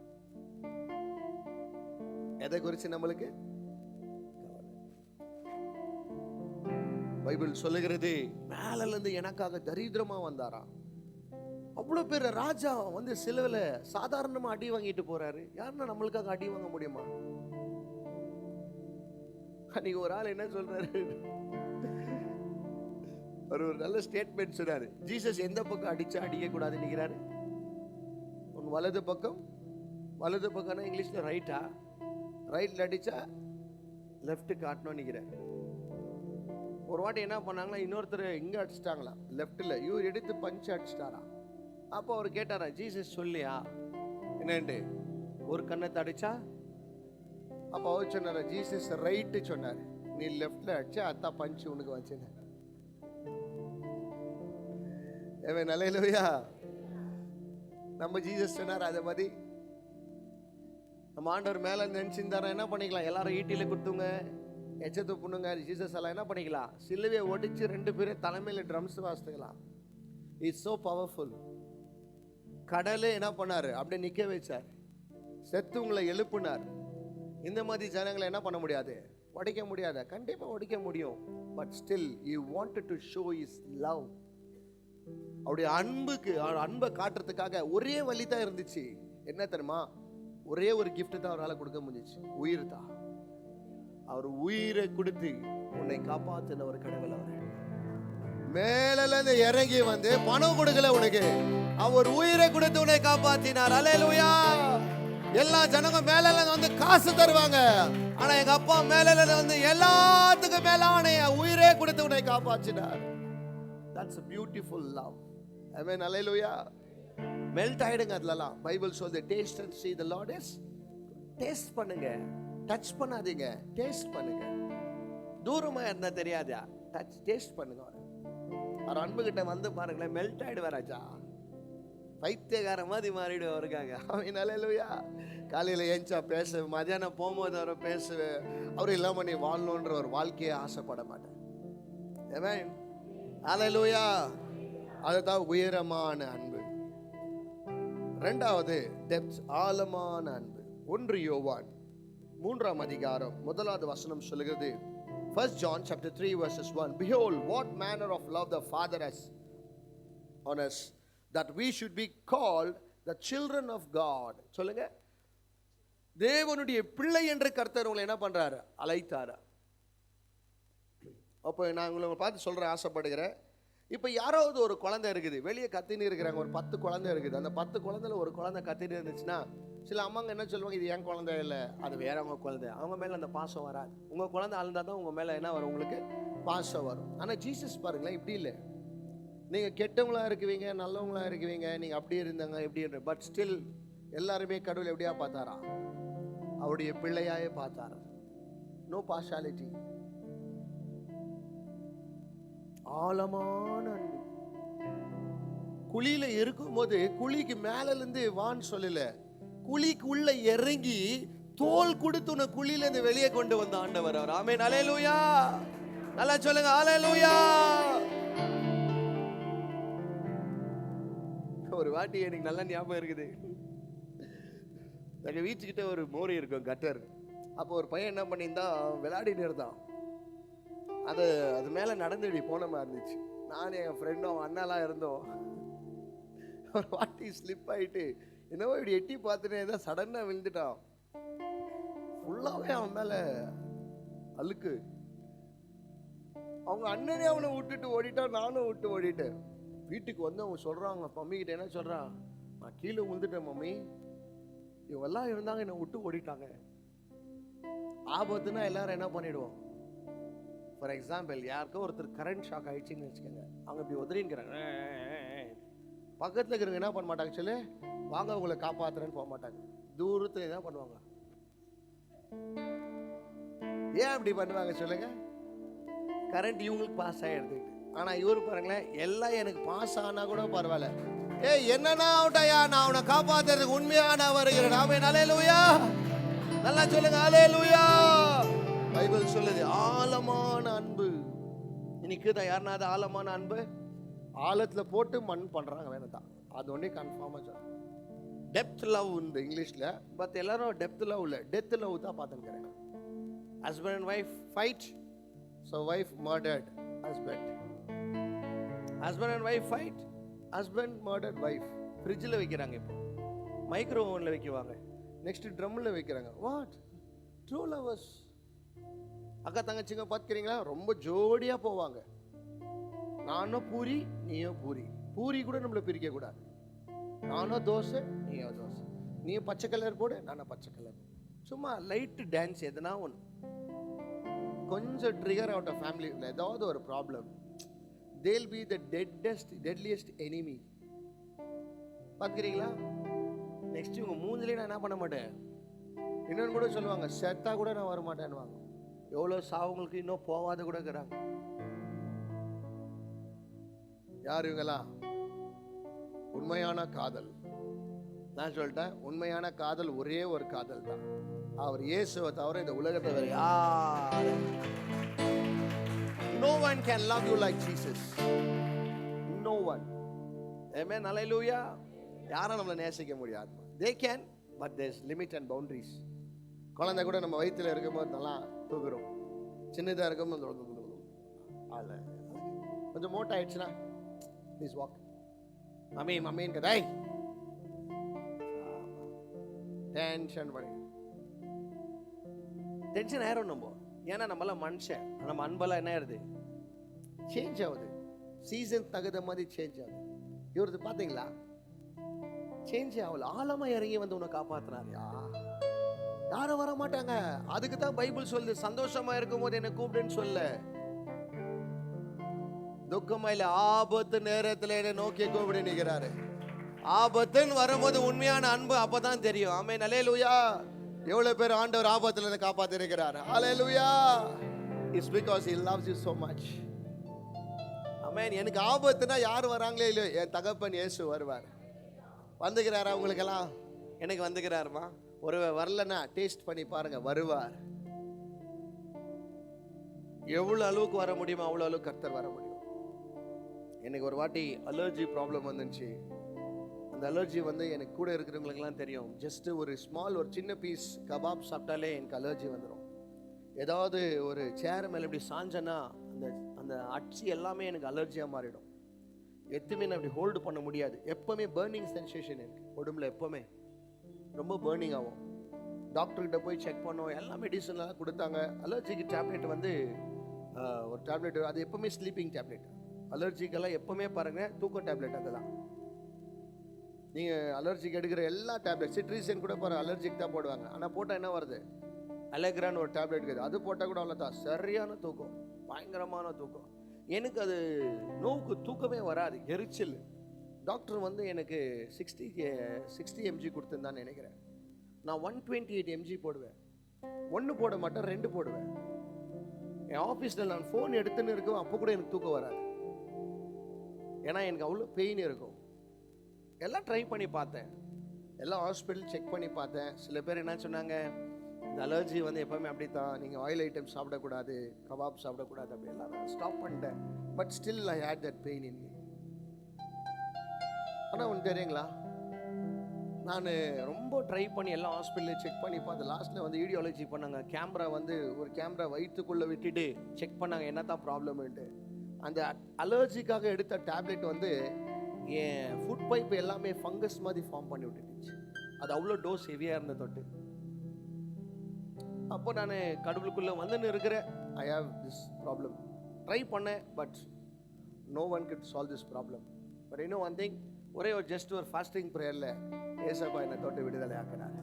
எதை குறிச்சு நம்மளுக்கு கவலை? பைபிள் சொல்லுகிறது, மேல இருந்து எனக்காக தரித்திரமா வந்தாராம். அவ்வளவு பேர் ராஜா வந்து சிலுவையில சாதாரணமா அடி வாங்கிட்டு போறாரு. யாருன்னா நம்மளுக்காக அடி வாங்க முடியுமா? அன்னைக்கு ஒரு ஆள் என்ன சொல்றாரு, ஒரு நல்ல ஸ்டேட்மெண்ட் சொன்னாரு. ஜீசஸ் எந்த பக்கம் அடிச்சா அடிக்க கூடாது நிக்கிறாரு? உன் வலது பக்கம். வலது பக்கம்னா இங்கிலீஷ்ல ரைட்டா? ரைட்ல அடிச்சா லெஃப்ட் காட்டணும் நிக்கிறேன். ஒரு வாட்டி என்ன பண்ணாங்களா, இன்னொருத்தர் இங்க அடிச்சிட்டாங்களா லெஃப்ட்ல, இவர் எடுத்து பஞ்ச் அடிச்சிட்டாரா. அப்போ அவர் கேட்டாரா, ஜீசஸ் சொல்லியா என்னண்டு ஒரு கண்ணத்தை அடிச்சா? அப்போ அவர் சொன்னார, ஜீசஸ் ரைட்டு சொன்னார், நீ லெஃப்ட்ல அடிச்சா அதான் பஞ்ச் உனக்கு வச்சுன. ஹல்லேலூயா. நம்ம ஜீசஸ் சொன்னார். அதே மாதிரி நம்ம ஆண்டவர் மேல நினைச்சிருந்தாரா என்ன பண்ணிக்கலாம், எல்லாரும் ஈட்டில குத்துங்க, எச்சத்து புண்ணுங்க, ஜீசஸ் எல்லாம் என்ன பண்ணிக்கலாம், சிலுவையை ஒடிச்சு 2 பேரும் தலைமையில ட்ரம்ஸ் வாசிக்கலாம். It's so powerful. கடலே என்ன பண்ணாரு, அப்படியே நிக்க வச்சார். செத்துவங்களை எழுப்புனார். இந்த மாதிரி ஜனங்களை என்ன பண்ண முடியாது, உடைக்க முடியாது. கண்டிப்பா உடைக்க முடியும். But still he wanted to show his love. அவருடைய அன்பை காட்டுறதுக்காக ஒரே வழி தான் இருந்துச்சு. என்ன தெரியுமா? ஒரே ஒரு கிஃப்ட் தான் அவரால் கொடுக்க முடிஞ்சிச்சு, உயிர் தான். அவர் உயிரை கொடுத்து உன்னை காப்பாத்தின ஒரு கடவுள். அவர் மேல இருந்து இறங்கி வந்து பணம் கொடுக்கல உனக்கு, அவர் உயிரை கொடுத்து உன்னை காப்பாத்தினார். ஹல்லேலூயா. எல்லா ஜனங்க மேல வந்து காசு தருவாங்க, ஆனா எங்க அப்பா மேல வந்து எல்லாத்துக்கும் மேலான உயிரே கொடுத்து உன்னை காப்பாற்றினார். That's a beautiful love. Amen, hallelujah. Melt ஆயிடுங்க அதெல்லாம். பைபிள் சொல்லுது, taste and see the Lord is. Taste பண்ணுங்க, டச் பண்ணாதீங்க, டேஸ்ட் பண்ணுங்க. தூரமா இருந்தா தெரியாதா, டேஸ்ட் பண்ணுங்க. அவர் அன்பு கிட்ட வந்து பாருங்களேன், மெல்ட் ஆயிடுவாராச்சா, பைத்தியக்கார மாதிரி மாறிடுவாருக்காங்க. ஆமென், ஹல்லேலூயா. காலையில ஏஞ்சா பேச, மதியானம் போகும்போது அவரை பேச, அவர் இல்லாம நீ வாழணுன்ற ஒரு வாழ்க்கையை ஆசைப்பட மாட்டேன். ஆமென், ஹல்லேலூயா. அதுதான் உயரமான அன்பு. இரண்டாவது டெப்த், ஆழமான அன்பு. 1 யோவான் 3ஆம் அதிகாரம் 1வது வசனம் சொல்லுகிறது, 1 John chapter 3 verses 1, behold what manner of love the Father has on us, that we should be called the children of God. சொல்லுங்க, தேவனுடைய பிள்ளை என்று கர்த்தர் உங்களை என்ன பண்றாரு, அழைத்தாரா. அப்போ நான் உங்களை பார்த்து சொல்றேன், ஆசைப்படுகிறேன். இப்போ யாராவது ஒரு குழந்தை இருக்குது, வெளியே கத்தின்னு இருக்கிறாங்க, ஒரு 10 குழந்தை இருக்குது. அந்த 10 குழந்தைல ஒரு குழந்தை கத்தின்னு இருந்துச்சுன்னா, சில அம்மாங்க என்ன சொல்லுவாங்க, இது என் குழந்தை இல்லை, அது வேறவங்க குழந்தை. அவங்க மேலே அந்த பாசம் வராது. உங்கள் குழந்தை அழுந்தால் தான் உங்கள் மேலே என்ன வரும், உங்களுக்கு பாசம் வரும். ஆனால் ஜீசஸ் பாருங்களேன், இப்படி இல்லை. நீங்கள் கெட்டவங்களா இருக்குவீங்க, நல்லவங்களா இருக்குவீங்க, நீங்கள் அப்படி இருந்தாங்க எப்படி, பட் ஸ்டில் எல்லாருமே கடவுள் எப்படியா பார்த்தாரா, அவருடைய பிள்ளையாயே பார்த்தாரா. No partiality. ஆழமான அன்பு. குழியில இருக்கும் போது குழிக்கு மேல இருந்து வான்னு சொல்லல, குழிக்கு உள்ள இறங்கி தோல் கொடுத்து உன்னை குழியில இருந்து வெளியே கொண்டு வந்த ஆண்டவர் அவர். ஆமென், ஹல்லேலூயா. நல்லா சொல்லுங்க, ஹல்லேலூயா. ஒரு வாட்டி எனக்கு நல்ல ஞாபகம் இருக்குது. எங்க வீட்டுக்கிட்ட ஒரு மோரி இருக்கும், கட்டர். அப்போ ஒரு பையன் என்ன பண்ணியிருந்தா, விளையாடிட்டு இருந்தான். அது மேலே நடந்து போன மாதிரி இருந்துச்சு. நானும் என் ஃப்ரெண்டும் அண்ணாலாம் இருந்தோம். ஒரு வாட்டி ஸ்லிப் ஆகிட்டு என்னவோ இப்படி எட்டி பார்த்துட்டே தான் சடனாக விழுந்துட்டான். ஃபுல்லாகவே அவன் மேலே அழுக்கு. அவங்க அண்ணனே அவனை விட்டுட்டு ஓடிட்டான், நானும் விட்டு ஓடிட்டேன். வீட்டுக்கு வந்து அவங்க சொல்கிறாங்க, மம்மி கிட்ட என்ன சொல்கிறான், நான் கீழே விழுந்துட்டேன் மம்மி, இவெல்லாம் இருந்தாங்க என்னை விட்டு ஓடிட்டாங்க. ஆபத்துனா எல்லாரும் என்ன பண்ணிடுவோம்? ஃபார் எக்ஸாம்பிள், யாருக்கோ ஒருத்தர் கரண்ட் ஷாக் ஆயிடுச்சுன்னு வச்சுக்கோங்க, அவங்க இப்படி உதறிங்கிறாங்க, பக்கத்தில் இருக்கிறவங்க என்ன பண்ண மாட்டாங்க சொல்லு, வாங்க உங்களை காப்பாத்துறேன்னு போக மாட்டாங்க. தூரத்தில் என்ன பண்ணுவாங்க? ஏன் அப்படி பண்ணுவாங்க சொல்லுங்க? கரண்ட் இவங்களுக்கு பாஸ் ஆகிடுது. ஆனால் இவரு பாருங்களேன், எல்லாம் எனக்கு பாஸ் ஆனா கூட பரவாயில்ல, ஏய் என்னன்னா ஆகட்டையா, நான் உன்னை காப்பாத்துறதுக்கு உண்மையா நான் வருகிறேன். ஆமென், அல்லேலூயா. நல்லா சொல்லுங்க, அல்லேலூயா. பைபிள் சொல்லுது ஆழமான அன்பு. இன்னைக்கு தான் யாருன்னா அது ஆழமான அன்பு ஆழத்துல போட்டு மண் பண்றாங்க வேணாம், அது ஒன்றே கன்ஃபார்மா சொல்றேன். டெப்த் லவ் இந்த இங்கிலீஷ்ல, பட் எல்லாரும் டெப்த் லவ் இல்லை, டெத் லவ் தான் பார்த்துக்கிறேன். Husband and wife fight, so wife murdered husband. Husband and wife fight, husband murdered wife. ஃப்ரிட்ஜில் வைக்கிறாங்க, இப்போ மைக்ரோ ஓவனில் வைக்குவாங்க, நெக்ஸ்ட் ட்ரம்மில் வைக்கிறாங்க. What true lovers? அக்கா தங்கச்சிங்க பார்த்துக்கிறீங்களா, ரொம்ப ஜோடியாக போவாங்க. நானும் பூரி நீயோ பூரி, பூரி கூட நம்மளை பிரிக்க கூடாது. நானும் தோசை நீயோ தோசை, நீயும் பச்சை கலர் போடு நானும் பச்சை கலர். சும்மா லைட்டு டான்ஸ் எதுனா ஒன்று. கொஞ்சம் ட்ரிகர் அவுட் ஆஃப் ஃபேமிலியில் ஏதாவது ஒரு problem, they'll be the deadliest enemy. பார்த்துக்கிறீங்களா? நெக்ஸ்ட் இவங்க மூஞ்சிலே நான் என்ன பண்ண மாட்டேன், இன்னொன்று கூட சொல்லுவாங்க, செத்தா கூட நான் வர மாட்டேன்னு. எவ்வளோ சாவுங்களுக்கு இன்னும் போகாத கூட இருக்கிறாங்க. யார் இவங்கெல்லாம்? உண்மையான காதல். நான் சொல்லிட்டேன், உண்மையான காதல் ஒரே ஒரு காதல் தான், அவர் இயேசுவை தவிர இந்த உலகத்தை வேற யாரும். No one can love you like Jesus. No one. Amen, hallelujah. யாரும் நம்மளை நேசிக்க முடியாது. They can, but there's limit and boundaries. குழந்தை கூட நம்ம வயிற்றுல இருக்கும்போது நல்லா தூக்குறோம், சின்னதாக இருக்கும்போது கொஞ்சம் மோட்டா ஆயிடுச்சுன்னா ப்ளீஸ் வாக் மம்மி மம்மின்னு கதாய் டென்ஷன் பண்ணி டென்ஷன் ஆயிரும் நம்ம. ஏன்னா நம்மளாம் மனுஷன், நம்ம அன்பெல்லாம் என்ன ஆயிடுது, சேஞ்ச் ஆகுது, சீசன் தகுந்த மாதிரி சேஞ்ச் ஆகுது. இவரது பார்த்தீங்களா, சேஞ்ச் ஆகல, ஆழமா இறங்கி வந்து உன்னை காப்பாத்தினாரியா. யாரும் வர மாட்டாங்க. அதுக்கு தான் பைபிள் சொல்லுது, சந்தோஷமா இருக்கும் போது என்ன கூப்பிடுன்னு சொல்ல, துக்கமா இல்ல ஆபத்து நேரத்தில் என்ன நோக்கி கூப்பிடு நிற்கிறாரு. ஆபத்துன்னு வரும்போது உண்மையான அன்பு அப்பதான் தெரியும். ஆமென், அல்லேலூயா. எவ்வளவு பேர் ஆண்டவர் ஆபத்துல இருந்து காப்பாத்தி இருக்கிறார். அல்லேலூயா. It's because he loves you so much. ஆமென். எனக்கு ஆபத்துனா யார் வராங்களே இல்லையோ, என் தகப்பன் இயேசு வருவார். வந்துக்கிறாரா உங்களுக்கெல்லாம்? எனக்கு வந்துக்கிறாருமா. ஒரு வரலன்னா டேஸ்ட் பண்ணி பாருங்க, வருவார். எவ்வளவு அளவுக்கு வர முடியுமோ அவ்வளவு அளவுக்கு கர்த்தர் வர முடியும். எனக்கு ஒரு வாட்டி அலர்ஜி ப்ராப்ளம் வந்துச்சு. அந்த அலர்ஜி வந்து எனக்கு கூட இருக்கிறவங்களுக்குலாம் தெரியும். ஜஸ்ட் ஒரு ஸ்மால், ஒரு சின்ன பீஸ் கபாப் சாப்பிட்டாலே எனக்கு அலர்ஜி வந்துடும். ஏதாவது ஒரு சேர் மேலே இப்படி சாஞ்சனா அந்த அந்த அச்சி எல்லாமே எனக்கு அலர்ஜியாக மாறிடும். எதுவுமே நான் அப்படி ஹோல்டு பண்ண முடியாது. எப்போவுமே பர்னிங் சென்சேஷன் எனக்கு உடம்புல, எப்போவுமே ரொம்ப பர்னிங் ஆகும். டாக்டர்கிட்ட போய் செக் பண்ணோம், எல்லா மெடிசன்லாம் கொடுத்தாங்க. அலர்ஜிக்கு டேப்லெட் வந்து ஒரு டேப்லெட், அது எப்போவுமே ஸ்லீப்பிங் டேப்லெட். அலர்ஜிக்கெல்லாம் எப்போவுமே பாருங்கள் தூக்கம் டேப்லெட் அதுதான். நீங்கள் அலர்ஜிக்கு எடுக்கிற எல்லா டேப்லெட், சிட்ரிசன் கூட பாருங்கள் அலர்ஜிக்கு தான் போடுவாங்க. ஆனால் போட்டால் என்ன வருது, அலெக்ரான்னு ஒரு டேப்லெட் இருக்குது, அது போட்டால் கூட அவ்வளோதான், சரியான தூக்கம், பயங்கரமான தூக்கம். எனக்கு அது நோவுக்கு தூக்கமே வராது, எரிச்சல். டாக்டர் வந்து எனக்கு 60 mg கொடுத்துருந்தான்னு நினைக்கிறேன். நான் 128 mg போடுவேன். 1 போட மாட்டேன், 2 போடுவேன். என் ஆஃபீஸில் நான் ஃபோன் எடுத்துன்னு இருக்கேன், அப்போ கூட எனக்கு தூக்கம் வராது. ஏன்னா எனக்கு அவ்வளோ பெயின் இருக்கும். எல்லாம் ட்ரை பண்ணி பார்த்தேன், எல்லாம் ஹாஸ்பிட்டல் செக் பண்ணி பார்த்தேன். சில பேர் என்ன சொன்னாங்க, இந்த அலர்ஜி வந்து எப்போவுமே அப்படி தான், நீங்கள் ஆயில் ஐட்டம் சாப்பிடக்கூடாது, கபாப் சாப்பிடக்கூடாது, அப்படி எல்லாம் நான் ஸ்டாப் பண்ணிட்டேன். But still I hate that pain in me. ஆனால் ஒன்று தெரியுங்களா, நான் ரொம்ப ட்ரை பண்ணி எல்லாம் ஹாஸ்பிட்டலில் செக் பண்ணி பார்த்தேன். லாஸ்ட்டில் வந்து வீடியோலஜி பண்ணாங்க. கேமரா வந்து ஒரு கேமரா வயிற்றுக்குள்ளே விட்டுட்டு செக் பண்ணாங்க என்ன தான் ப்ராப்ளம்ன்ட்டு. அந்த அலர்ஜிக்காக எடுத்த டேப்லெட் வந்து என் ஃபுட் பைப் எல்லாமே ஃபங்கஸ் மாதிரி ஃபார்ம் பண்ணி விட்டுட்டுச்சு. அது அவ்வளோ டோஸ் ஹெவியாக இருந்த தொட்டு. அப்போ நான் கடவுளுக்குள்ளே வந்துன்னு இருக்கிறேன், I have this problem. Try பண்ணேன், but no one can solve this problem. But இன்னும் ஒன் திங், ஒரே ஒரு ஜஸ்ட் ஒரு ஃபாஸ்டிங் ப்ரேயரில் ஏசப்பா என்னை தொட்டு விடுதலை ஆக்கினார்.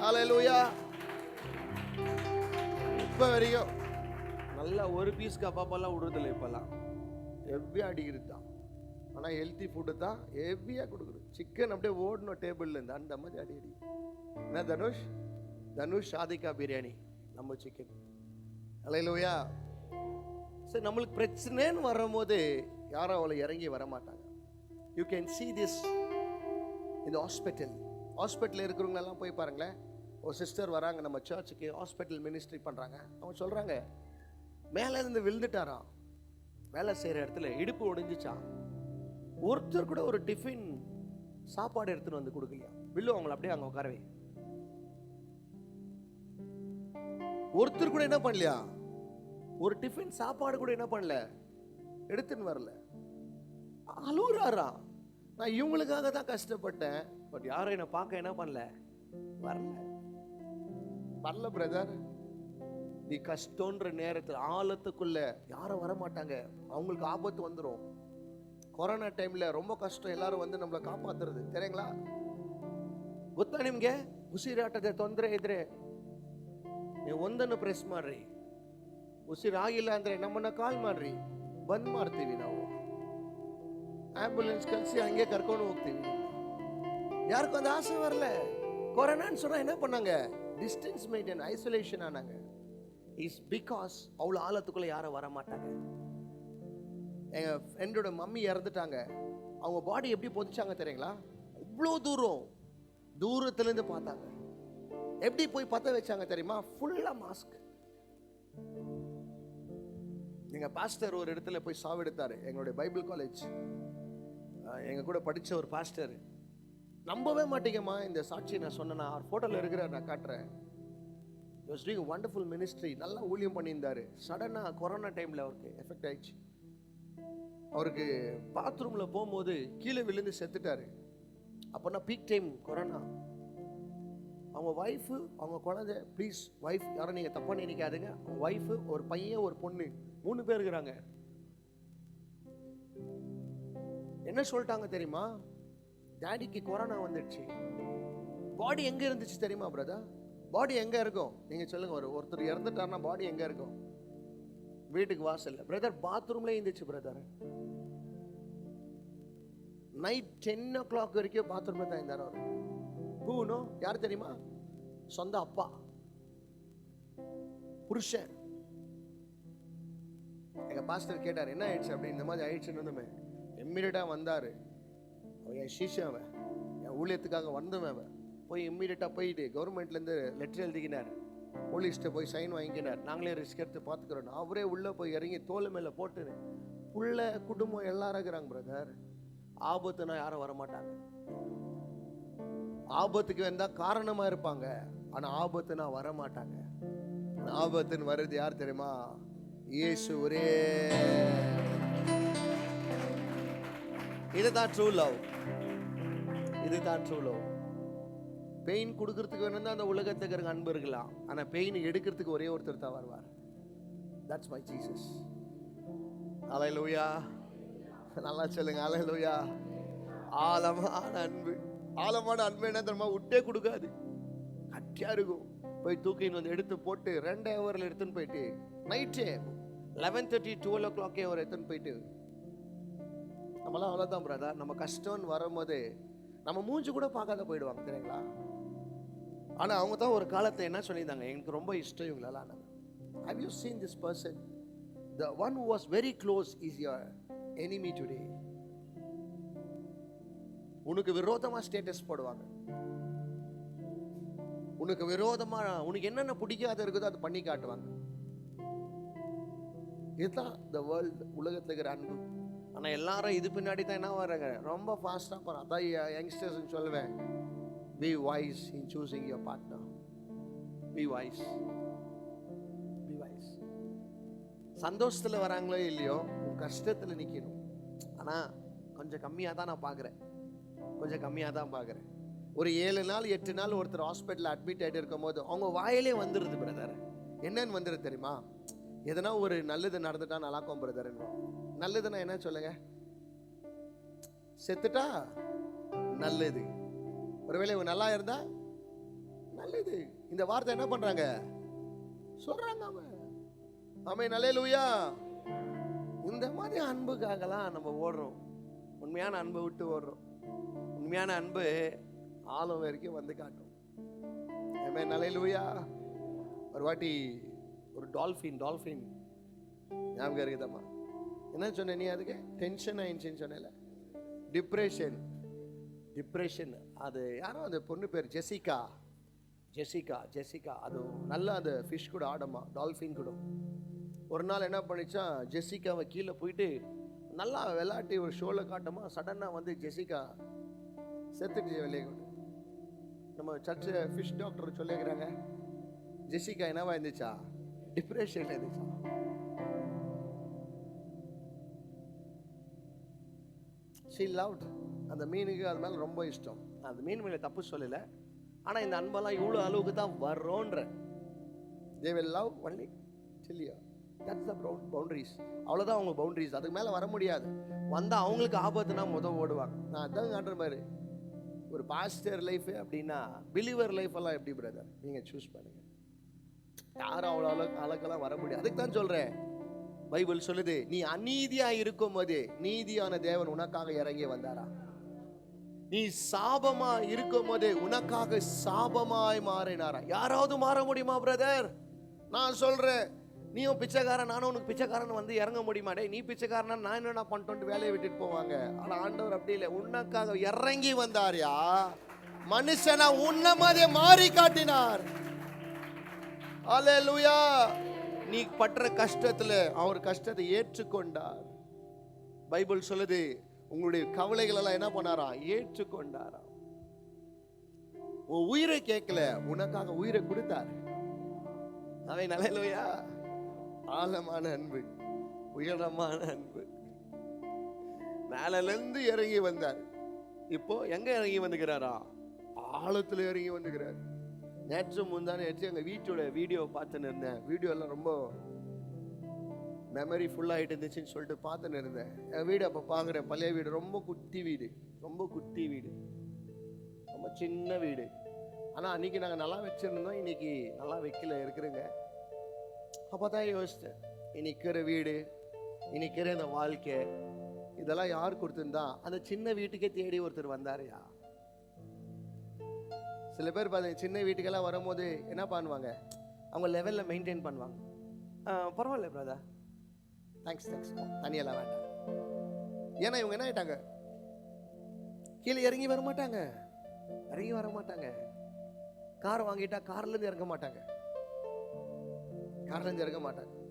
ஹல்லேலூயா. இப்போ வரையும் நல்லா ஒரு பீஸ்க்கு அப்பாப்பெல்லாம் விடுறதில்லை. இப்போல்லாம் ஹெவியாக அடிக்கிறது தான். ஆனால் ஹெல்த்தி ஃபுட்டு தான் ஹெவியாக கொடுக்குது. சிக்கன் அப்படியே ஓடணும் டேபிள்லேருந்து, அந்த மாதிரி அடி. என்ன தனுஷ்? தனுஷ் சாதிகா பிரியாணி நம்ம சிக்கன். ஹல்லேலூயா. சரி, நம்மளுக்கு பிரச்சனைன்னு வரும்போது யாரும் அவ்வளோ இறங்கி வர மாட்டாங்க. யூ கேன் see this இந்த ஹாஸ்பிட்டல் இருக்கிறவங்க எல்லாம் போய் பாருங்களேன். ஒரு சிஸ்டர் வராங்க நம்ம சர்ச்சுக்கு, ஹாஸ்பிட்டல் மினிஸ்ட்ரி பண்ணுறாங்க. அவங்க சொல்கிறாங்க, மேலேருந்து விழுந்துட்டாராம், வேலை செய்கிற இடத்துல இடுப்பு ஒடிஞ்சிச்சான், ஒருத்தர் கூட ஒரு டிஃபின் சாப்பாடு எடுத்துன்னு வந்து கொடுக்கலையா. வில்லு அவங்கள அப்படியே அங்கே உட்காரவே, ஒருத்தர் கூட என்ன பண்ணலையா, ஒரு டிஃபின் சாப்பாடு கூட என்ன பண்ணல, எடுத்துன்னு வரல. அழுகுறாரா, நான் இவங்களுக்காக தான் கஷ்டப்பட்டேன், பட் யாரும் என்னை பார்க்க என்ன பண்ணல, வரல பிரதர். நீ கஷ்டன்ற நேரத்தில் ஆழத்துக்குள்ள யாரும் வர மாட்டாங்க, அவங்களுக்கு ஆபத்து வந்துடும். கொரோனா டைம்ல ரொம்ப கஷ்டம், எல்லாரும் வந்து நம்மளை காப்பாத்துறது தெரியுங்களா. ಗೊತ್ತಾ ನಿಮ್ಗೆ ಉಸಿರಾಟದ ತೊಂದರೆ ಇದ್ರೆ ನೀವು ಒಂದನ್ನು ಪ್ರೆಸ್ ಮಾಡ್ರಿ, ಉಸಿರಾಗಿಲ್ಲ ಅಂದ್ರೆ ನಮ್ಮನ್ನ ಕಾಲ್ ಮಾಡ್ರಿ, ಬಂದ್ ಮಾಡ್ತೀವಿ ನಾವು, ಆಂಬುಲೆನ್ಸ್ ಕಳಿಸಿ ಹಂಗೆ ಕರ್ಕೊಂಡು ಹೋಗ್ತೀವಿ. யாருக்கும் அந்த ஆசை வரல. கொரோனான்னு சொன்னா என்ன பண்ணாங்க, டிஸ்டன்ஸ் மெயின்டைன், ஐசோலேஷன் ஆனாங்க. இஸ் பிகாஸ் அவ்வளோ ஆழத்துக்குள்ள யாரும் வர மாட்டாங்க. எங்க ஃப்ரெண்டோட மம்மி இறந்துட்டாங்க, அவங்க பாடி எப்படி பொதிச்சாங்க தெரியுங்களா, அவ்வளோ தூரத்துலேருந்து பார்த்தாங்க. எப்படி போய் பற்ற வச்சாங்க தெரியுமா, ஃபுல்லா மாஸ்க். எங்க பாஸ்டர் ஒரு இடத்துல போய் சாவெடுத்தாரு, எங்களுடைய பைபிள் காலேஜ் எங்க கூட படிச்ச ஒரு பாஸ்டர். நம்பவே மாட்டீங்கம்மா இந்த சாட்சியை நான் சொன்னேன்னா, அவர் ஃபோட்டோவில் இருக்கிறார், நான் காட்டுறேன். he was doing a wonderful ministry, நல்லா ஊழியம் பண்ணியிருந்தாரு. சடனாக கொரோனா டைமில் அவருக்கு எஃபெக்ட் ஆயிடுச்சு. அவருக்கு பாத்ரூமில் போகும்போது கீழே விழுந்து செத்துட்டாரு. அப்போனா பீக் டைம் கொரோனா. அவங்க ஒய்ஃபு, அவங்க குழந்தை, ப்ளீஸ் ஒய்ஃப் யாரும் நீங்கள் தப்பாக நினைக்காதுங்க, அவங்க ஒய்ஃபு, ஒரு பையன் ஒரு பொண்ணு, 3 பேர் இருக்கிறாங்க. என்ன சொல்லிட்டாங்க தெரியுமா, டாடிக்கு கொரோனா வந்துடுச்சு. பாடி எங்கே இருந்துச்சு தெரியுமா பிரதர், பாடி எங்கே இருக்கும் நீங்கள் சொல்லுங்க. ஒருத்தர் இறந்துட்டாருன்னா பாடி எங்கே இருக்கும், வீட்டுக்கு வாசல்ல. பிரதர் பாத்ரூம்லேயே இருந்துச்சு பிரதர். நைட் 10 o'clock வரைக்கும் பாத்ரூம்ல தான் இருந்தார் அவர். பூனோ யார் தெரியுமா, சொந்த அப்பா, புருஷன். எங்க பாஸ்டர் கேட்டார் என்ன ஆயிடுச்சு அப்படின்னு. இந்த மாதிரி ஆயிடுச்சுன்னு இம்மிடியட்டா வந்தாரு. என் சீஷன், என் ஊழியத்துக்காக வந்தவன், போய் இம்மிடியட்டா போயிட்டு கவர்மெண்ட்லேருந்து லெட்டர் எழுதிக்கினார், போலீஸ்கிட்ட போய் சைன் வாங்கிக்கினார், நாங்களே ரிஸ்க் எடுத்து பார்த்துக்கிறோம். அவரே உள்ளே போய் இறங்கி தோல் மேலே போட்டு, புள்ள குடும்பம் எல்லாரும் இருக்கிறாங்க பிரதர். ஆபத்துனா யாரும் வரமாட்டாங்க. ஆபத்துக்கு வந்தா காரணமா இருப்பாங்க, ஆனா ஆபத்துனா வரமாட்டாங்க. ஆபத்துன்னு வருது யார் தெரியுமா, இயேசு ஒரே. இதுதான் ட்ரூ லவ், இதுதான் ட்ரூ லவ். பெயின் கொடுக்கறதுக்கு வேணும் அந்த உலகத்துக்கு இருக்க அன்பு இருக்கலாம், ஆனா பெயின் எடுக்கிறதுக்கு ஒரே ஒருத்தர் தான் வருவார். That's my Jesus. ஹல்லேலூயா. நல்லா சொல்லுங்க ஹல்லேலூயா. ஆழமான அன்பு. ஆழமான அன்பு என்ன தெரியுமா, விட்டே கொடுக்காது, கட்டியா இருக்கும். போய் தூக்கின்னு வந்து எடுத்து போட்டு 2 hours எடுத்துன்னு போயிட்டு நைட்டே 11:30 12 o'clock அவர் எடுத்துன்னு போயிட்டு. நம்மளாம் அவ்வளோதான் பிரதர். நம்ம கஷ்டம்னு வரும்போது நம்ம மூஞ்சி கூட பார்க்காத போயிடுவாங்க தெரியுங்களா. ஆனா அவங்க தான் ஒரு காலத்துல என்ன சொல்லியிருந்தாங்க, எனக்கு ரொம்ப இஷ்டம் இவங்களெல்லாம். Have you seen this person? The one who was very close is your enemy today. உனக்கு விரோதமா ஸ்டேட்டஸ் போடுவாங்க, உனக்கு விரோதமா உனக்கு என்னென்ன பிடிக்காத இருக்குதோ அது பண்ணி காட்டுவாங்க. இதுதான் the world, உலகத்துல இருக்கிற அன்பு. ஆனா எல்லாரும் இது பின்னாடி தான் என்ன வர்றாங்க, ரொம்ப ஃபாஸ்டா போறாங்க. அதான் யங்ஸ்டர்ஸ் சொல்லுவேன், be wise in choosing your partner. Be wise. Be wise. சந்தோஷத்துல வராங்களோ இல்லையோ, உன் கஷ்டத்துல நிக்கணும். ஆனா கொஞ்சம் கம்மியா தான் நான் பாக்குறேன், கொஞ்சம் கம்மியாக தான் பார்க்குறேன். ஒரு 7 நாள் 8 நாள் ஒருத்தர் ஹாஸ்பிட்டலில் அட்மிட் ஆகிட்டு இருக்கும் போது அவங்க வாயிலே வந்துடுது பிரதர். என்னன்னு வந்துடுது தெரியுமா, எதனா ஒரு நல்லது நடந்துட்டா நல்லாக்கும் பிரதர். நல்லதுன்னா என்ன சொல்லுங்க, செத்துட்டா நல்லது. ஒருவேளை இவன் நல்லா இருந்தா நல்லது. இந்த வார்த்தை என்ன பண்றாங்க, சொல்றாங்க. அவன் ஆமென், அல்லேலூயா. இந்த மாதிரி அன்புக்காகலாம் நம்ம ஓடுறோம். உண்மையான அன்பை விட்டு ஓடுறோம். உண்மையான அன்பு ஆழம் வரைக்கும் வந்து காட்டும். ஆமென், அல்லேலூயா. ஒரு வாட்டி ஒரு டால்ஃபின் ஞாபகம் இருக்குதம்மா? என்ன சொன்ன நீ? அதுக்கு டென்ஷன் ஆயிடுச்சுன்னு சொன்னல. டிப்ரெஷன். அது யாரோ அந்த பொண்ணு பேர் ஜெசிகா. அது நல்லா அந்த ஃபிஷ் கூட ஆடமா, டால்ஃபின் கூட. ஒரு நாள் என்ன பண்ணிச்சா, ஜெசிகாவை கீழே போயிட்டு நல்லா விளையாட்டி ஒரு ஷோவில் காட்டமா, சடனாக வந்து ஜெசிகா செத்துட்டு வெளியே கொண்டு. நம்ம சர்ச்சு ஃபிஷ் டாக்டர் சொல்லிக்கிறாங்க, ஜெசிகா என்னவா இருந்துச்சா, டிப்ரெஷன்ல இருந்துச்சா. She loved. அந்த மீனுக்கு அது மேலே ரொம்ப இஷ்டம். அந்த மீன் மேலே தப்பு சொல்லலை, ஆனால் இந்த அன்பெல்லாம் இவ்வளோ அளவுக்கு தான் வர்றோன்ற. They will love only till you. That's the boundaries. அவ்வளோதான் அவங்க பவுண்டரிஸ். அதுக்கு மேலே வர முடியாது. வந்தால் அவங்களுக்கு ஆபத்துனா ஓடுவாங்க. நான் அதான் காட்டுற மாதிரி. ஒரு பாஸ்டர் லைஃப் அப்படின்னா பிலீவர் லைஃப் எல்லாம் எப்படி பிரதர் நீங்கள் சூஸ் பண்ணுங்க. யாரும் அவ்வளோ அளவுக்கெல்லாம் வர முடியாது. அதுக்கு தான் சொல்கிறேன், பைபிள் சொல்லுது, நீ அநீதியாக இருக்கும் போது நீதியான தேவன் உனக்காக இறங்கி வந்தாரா? நீ சாபமா இருக்கும் போது உனக்காக சாபமாய் மாறினாரா? யாராவது மாற முடியுமா பிரதர்? நான் சொல்றேன், நீயும் பிச்சைக்காரன், நானும் உனக்கு பிச்சைக்காரன் வந்து இறங்க முடியுமா? டே, நீ பிச்சைக்காரனா நான் என்னடா பண்ணிட்டு வேலையை விட்டுட்டு போவாங்க. ஆனா ஆண்டவர் அப்படி இல்லை, உனக்காக இறங்கி வந்தார்யா. மனுஷனா உன்ன மாதிரி மாறி காட்டினார். அல்லேலூயா. நீ பற்ற கஷ்டத்துல அவர் கஷ்டத்தை ஏற்றுக்கொண்டார். பைபிள் சொல்லுது, உங்களுடைய கவலைகள் எல்லாம் என்ன பண்ணாரா, ஏற்றுக்கொண்டாரா. உன் உயிரை கேட்கல, உனக்காக உயிரை கொடுத்தார். அவன் அல்லேலூயா. ஆழமான அன்பு, உயரமான அன்பு. மேலிருந்து இறங்கி வந்தார். இப்போ எங்க இறங்கி வந்துக்கிறாரா? ஆழத்துல இறங்கி வந்துக்கிறார். நேற்று முந்தானே எங்கள் வீட்டோட வீடியோ பார்த்துன்னு இருந்தேன். வீடியோ எல்லாம் ரொம்ப மெமரி ஃபுல்லாகிட்டு இருந்துச்சுன்னு சொல்லிட்டு பார்த்துன்னு இருந்தேன். என் வீடு அப்போ பார்க்குறேன், பழைய வீடு, ரொம்ப குட்டி வீடு, ரொம்ப சின்ன வீடு. ஆனால் அன்றைக்கி நாங்கள் நல்லா வச்சுருந்தோம், இன்னைக்கு நல்லா வைக்கல இருக்கிறேங்க. அப்போ தான் யோசித்தேன், இன்னைக்கிற வீடு, இன்னைக்கிற இந்த வாழ்க்கை, இதெல்லாம் யார் கொடுத்துருந்தா? அந்த சின்ன வீட்டுக்கே தேடி ஒருத்தர் வந்தாருயா. சில பேர் பார்த்தீங்க, சின்ன வீட்டுக்கெல்லாம் வரும்போது என்ன பண்ணுவாங்க, அவங்க லெவலில் மெயின்டைன் பண்ணுவாங்க. பரவாயில்ல பிரதர், தேங்க்ஸ் தனியெல்லாம் வேண்டாம். ஏன்னா இவங்க என்ன ஆயிட்டாங்க, கீழே இறங்கி வர மாட்டாங்க. கார் வாங்கிட்டா கார்லேருந்து இறங்க மாட்டாங்க.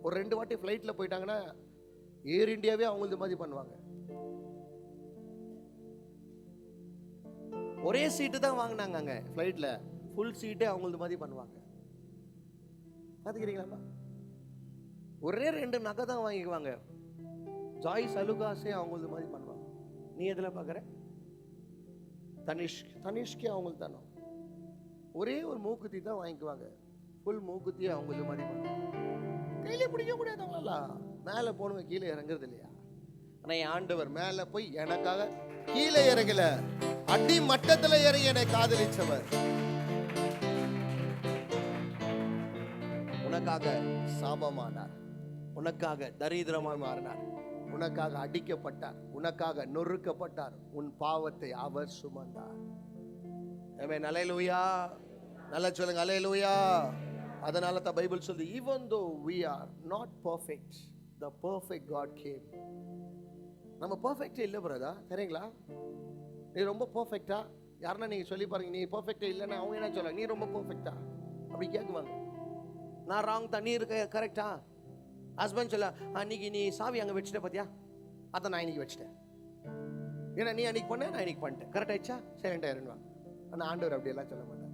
ஒரு 2 வாட்டி ஃப்ளைட்டில் போயிட்டாங்கன்னா ஏர் இண்டியாவே அவங்களுக்கு மாதிரி பண்ணுவாங்க. ஒரே சீட்டு தான் வாங்கினாங்க அங்கே ஃப்ளைட்டில், ஃபுல் சீட்டே அவங்களுக்கு மாதிரி பண்ணுவாங்க. பார்த்துக்கிறீங்களா? ஒரே 2 நகை தான் வாங்கிக்குவாங்க. ஜாய் சலுகாஸே அவங்களுக்கு மாதிரி பண்ணுவாங்க. நீ எதில் பார்க்குற? தனிஷ்கே அவங்களுக்கு தானே ஒரே ஒரு மூக்குத்தி தான் வாங்கிக்குவாங்க. ஃபுல் மூக்குத்தியே அவங்களுக்கு மாதிரி பண்ணுவாங்க. கையிலே பிடிக்க முடியாது அவங்களெல்லாம். மேலே போனவங்க கீழே இறங்குறது இல்லையா? ஆனால் என் ஆண்டவர் மேலே போய் எனக்காக கீழே இறங்கல, அடி மட்டத்துல இறங்கி என்னை காதலிச்சவர். உனக்காக சாபமானார், உனக்காக தரித்திரமாய் மாறினார், உனக்காக அடிக்கப்பட்டார், உனக்காக நொறுக்கப்பட்டார், உன் பாவத்தை அவர் சுமந்தார். ஆமென், அல்லேலூயா. நல்லா சொல்லுங்க, அல்லேலூயா. அதனால தான் பைபிள் சொல்லுது, even though we are not perfect, the perfect God came. நம்ம பர்ஃபெக்டே இல்லை பிரதா, தெரியுங்களா? நீ ரொம்ப பர்ஃபெக்டா? யாருன்னா நீங்கள் சொல்லி பாருங்க, நீ பர்ஃபெக்டே இல்லைன்னா அவங்க என்ன சொல்ல, நீ ரொம்ப பர்ஃபெக்டா அப்படி கேட்குவாங்க. நான் ராங் தான், நீ இருக்க கரெக்டா? ஹஸ்பண்ட் சொல்ல, அன்னைக்கு நீ சாவி அங்கே வச்சுட்ட பார்த்தியா, அதை நான் இன்னைக்கு வச்சுட்டேன். ஏன்னா நீ அன்னைக்கு பண்ண, நான் இன்னைக்கு பண்ணிட்டேன். கரெக்ட் ஆயிடுச்சா? சைலண்டாக இருந்துவாங்க. ஆனால் ஆண்டவர் அப்படியெல்லாம் சொல்ல மாட்டார்.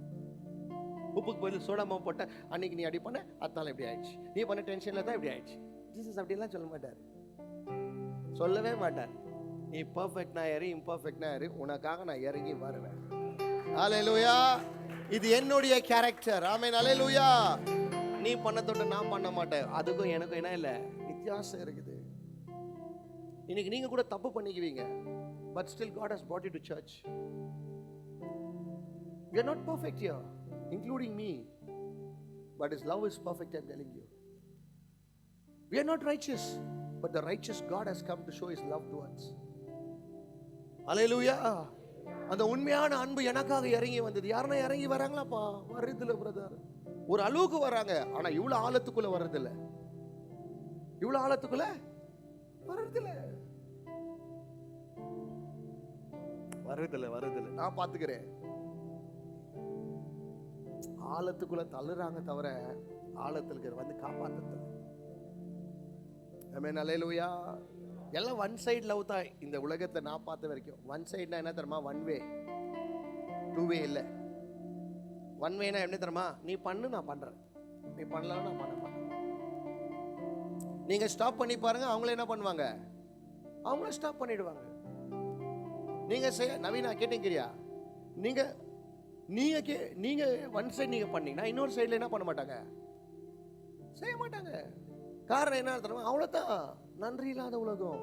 உப்புக்கு பதில் சோடாமா போட்ட, அன்னைக்கு நீ அப்படி பண்ண, அதனால இப்படி ஆயிடுச்சு, நீ பண்ண டென்ஷனில் தான் இப்படி ஆயிடுச்சு. ஜீசஸ் அப்படியெல்லாம் சொல்ல மாட்டார், சொல்லவே மாட்டார். நீ பர்ஃபெக்ட்னா யாரு, இம்பர்ஃபெக்ட்னா யாரு, உனக்காக நான் இறங்கி வருவேன். அல்லேலூயா. இது என்னுடைய கேரக்டர். ஆமென், அல்லேலூயா. நீ பண்ண தொட்ட நான் பண்ண மாட்டேன், அதுக்கும் எனக்கும் என்ன இல்லை, வித்தியாசம் இருக்குது. இன்னைக்கு நீங்க கூட தப்பு பண்ணிக்குவீங்க. but still God has brought you to church. We are not perfect here, including me, but His love is perfect, I'm telling you. We are not righteous, but the righteous God has come to show His love to us. Hallelujah. அந்த உண்மையான அன்பு எனக்காக இறங்கி வந்தது. யாருன்னா இறங்கி வராங்களாப்பா? வர்றதில்ல பிரதர். ஒரு அளவுக்கு வராங்க, ஆனா இவ்வளவு ஆழத்துக்குள்ள வர்றதில்ல. இவ்வளவு ஆழத்துக்குள்ள வர்றதில்ல. வருதில்ல. நான் பாத்துக்கிறேன். ஆழத்துக்குள்ள தள்ளுறாங்க தவிர ஆழத்துல வந்து காப்பாத்துறது. ஆமென். அல்லேலூயா. எல்லாம் ஒன் சைடு லவ் தான் இந்த உலகத்தை நான் பார்த்த வரைக்கும். ஒன் சைடுனா என்ன தெரியுமா? ஒன் வே, டூ வே இல்லை. ஒன் வேனா என்ன தெரியுமா? நீ பண்ணு, நான் பண்றேன். நீ பண்ணலாம், நான் பண்ண மாட்டேன். நீங்க ஸ்டாப் பண்ணி பாருங்க, அவங்கள என்ன பண்ணுவாங்க? அவங்கள ஸ்டாப் பண்ணிடுவாங்க. நீங்க நவீனா கேட்டீங்கறியா? நீங்க ஒன் சைடு நீங்க பண்ணீங்கன்னா இன்னொரு சைடுல என்ன பண்ண மாட்டாங்க? செய்ய மாட்டாங்க. காரணம் என்ன தெரியுமா? அவ்வளவுதான். நன்றி இல்லாத உலகம்.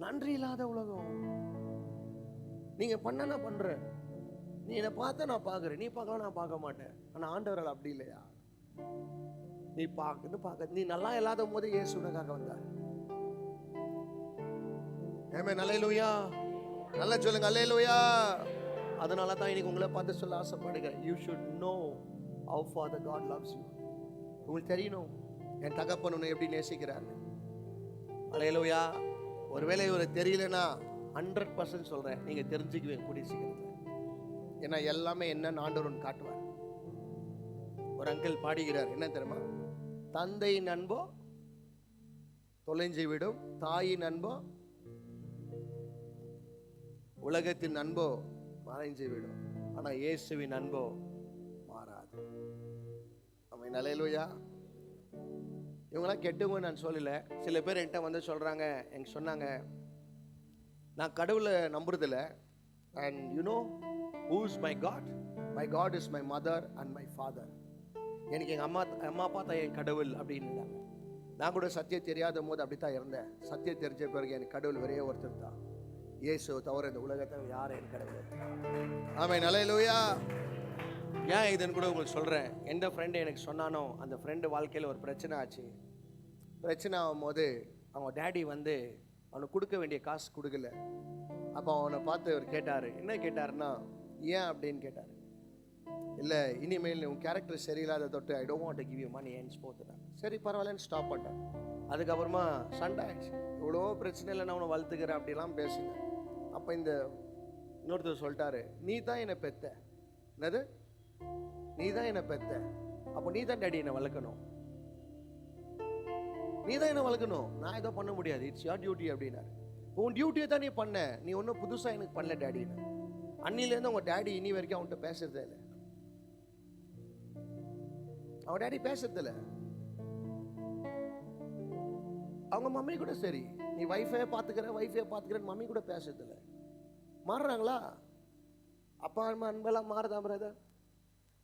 நன்றி இல்லாத உலகம். நீங்க பண்ண நான் பண்றேன், நீ என்ன பார்த்த நான் பார்க்கிறேன், நீ பார்க்கலாம் நான் பார்க்க மாட்டேன். ஆனா ஆண்டவரால் அப்படி இல்லையா? நீ பார்க்க நீ நல்லா இல்லாத போது இயேசு உனக்காக வந்தார். ஆமென். அல்லேலூயா. நல்லா சொல்லுங்க அல்லேலூயா. அதனால தான் இன்னைக்கு உங்களை பார்த்து சொல்ல ஆசைப்படுகிறேன். You should know how Father God loves you. உங்களுக்கு தெரியணும் என் தகப்பன் உன்னை எப்படி நேசிக்கிறார். அல்லேலூயா. ஒருவேளை இவரை தெரியலனா 100% சொல்றேன், நீங்க தெரிஞ்சுக்குவீங்க கூடிய சீக்கிரத்தில். ஏன்னா எல்லாமே என்னன்னு ஆண்டவர் காட்டுவார். ஒரு அங்கிள் பாடுகிறார், என்ன தெரியுமா? தந்தையின் அன்போ தொலைஞ்சு விடும், தாயின் அன்போ உலகத்தின் அன்போ மறைஞ்சு விடும், ஆனா இயேசுவின் அன்போ மாறாது. ஆமென். அல்லேலூயா. இவங்களாம் கெட்டவங்க நான் சொல்லல. சில பேர் என்கிட்ட வந்து சொல்றாங்க, எனக்கு சொன்னாங்க, நான் கடவுளை நம்புறதில்ல. And you know who is my god? My god is my mother and my father. எனக்கு எங்கள் அம்மா அப்பா தான் என் கடவுள் அப்படின்னு. நான் கூட சத்தியம் தெரியாத போது அப்படித்தான் இருந்தேன். சத்தியம் தெரிஞ்ச பிறகு எனக்கு கடவுள் ஒரே ஒருத்தர் தான், இயேசு தவிர இந்த உலகத்தில் யாரும் என் கடவுள். ஆமென். அல்லேலூயா. ஏன் இதுன்னு கூட உங்களுக்கு சொல்கிறேன். எந்த ஃப்ரெண்டு எனக்கு சொன்னானோ அந்த ஃப்ரெண்டு வாழ்க்கையில் ஒரு பிரச்சனை ஆச்சு. பிரச்சனை ஆகும்போது அவங்க டேடி வந்து அவனுக்கு கொடுக்க வேண்டிய காசு கொடுக்கல. அப்போ அவனை பார்த்து அவர் கேட்டார். என்ன கேட்டாருன்னா, ஏன் அப்படின்னு கேட்டார். இல்லை, இனிமேல் உன் கேரக்டர் சரியில்லாத தொட்டு I don't want to give you money and போத்துட்டான். சரி பரவாயில்லன்னு ஸ்டாப் பண்ணிட்டேன். அதுக்கப்புறமா சண்டை ஆயிடுச்சு. இவ்வளோ பிரச்சனை இல்லை, நான் உன்னை வளர்த்துக்கிறேன் அப்படிலாம் பேசுங்க. அப்போ இந்த இன்னொருத்தர் சொல்லிட்டாரு, நீ தான் என்னை பெத்த. என்னது? நீ தான் என்னை பெத்த, அப்போ நீ தான் டேடி என்னை வளர்க்கணும். நீ தான் என்ன வளர்க்கணும், நான் ஏதோ பண்ண முடியாது. இட்ஸ் யோர் டியூட்டி அப்படின்னாரு. உன் டியூட்டியை தான் நீ பண்ண, நீ ஒன்றும் புதுசாக எனக்கு பண்ணல டேடின்னு. அன்னிலேருந்து உங்கள் டேடி இனி வரைக்கும் அவன்கிட்ட பேசுறதே இல்லை. அவன் டேடி பேசுறதில்ல. அவங்க மம்மி கூட சரி, நீ வைஃபே பார்த்துக்கிறேன்னு மம்மி கூட பேசுறதில்ல. மாறுறாங்களா? அப்பா அன்பெல்லாம் மாறுதா பிரதர்?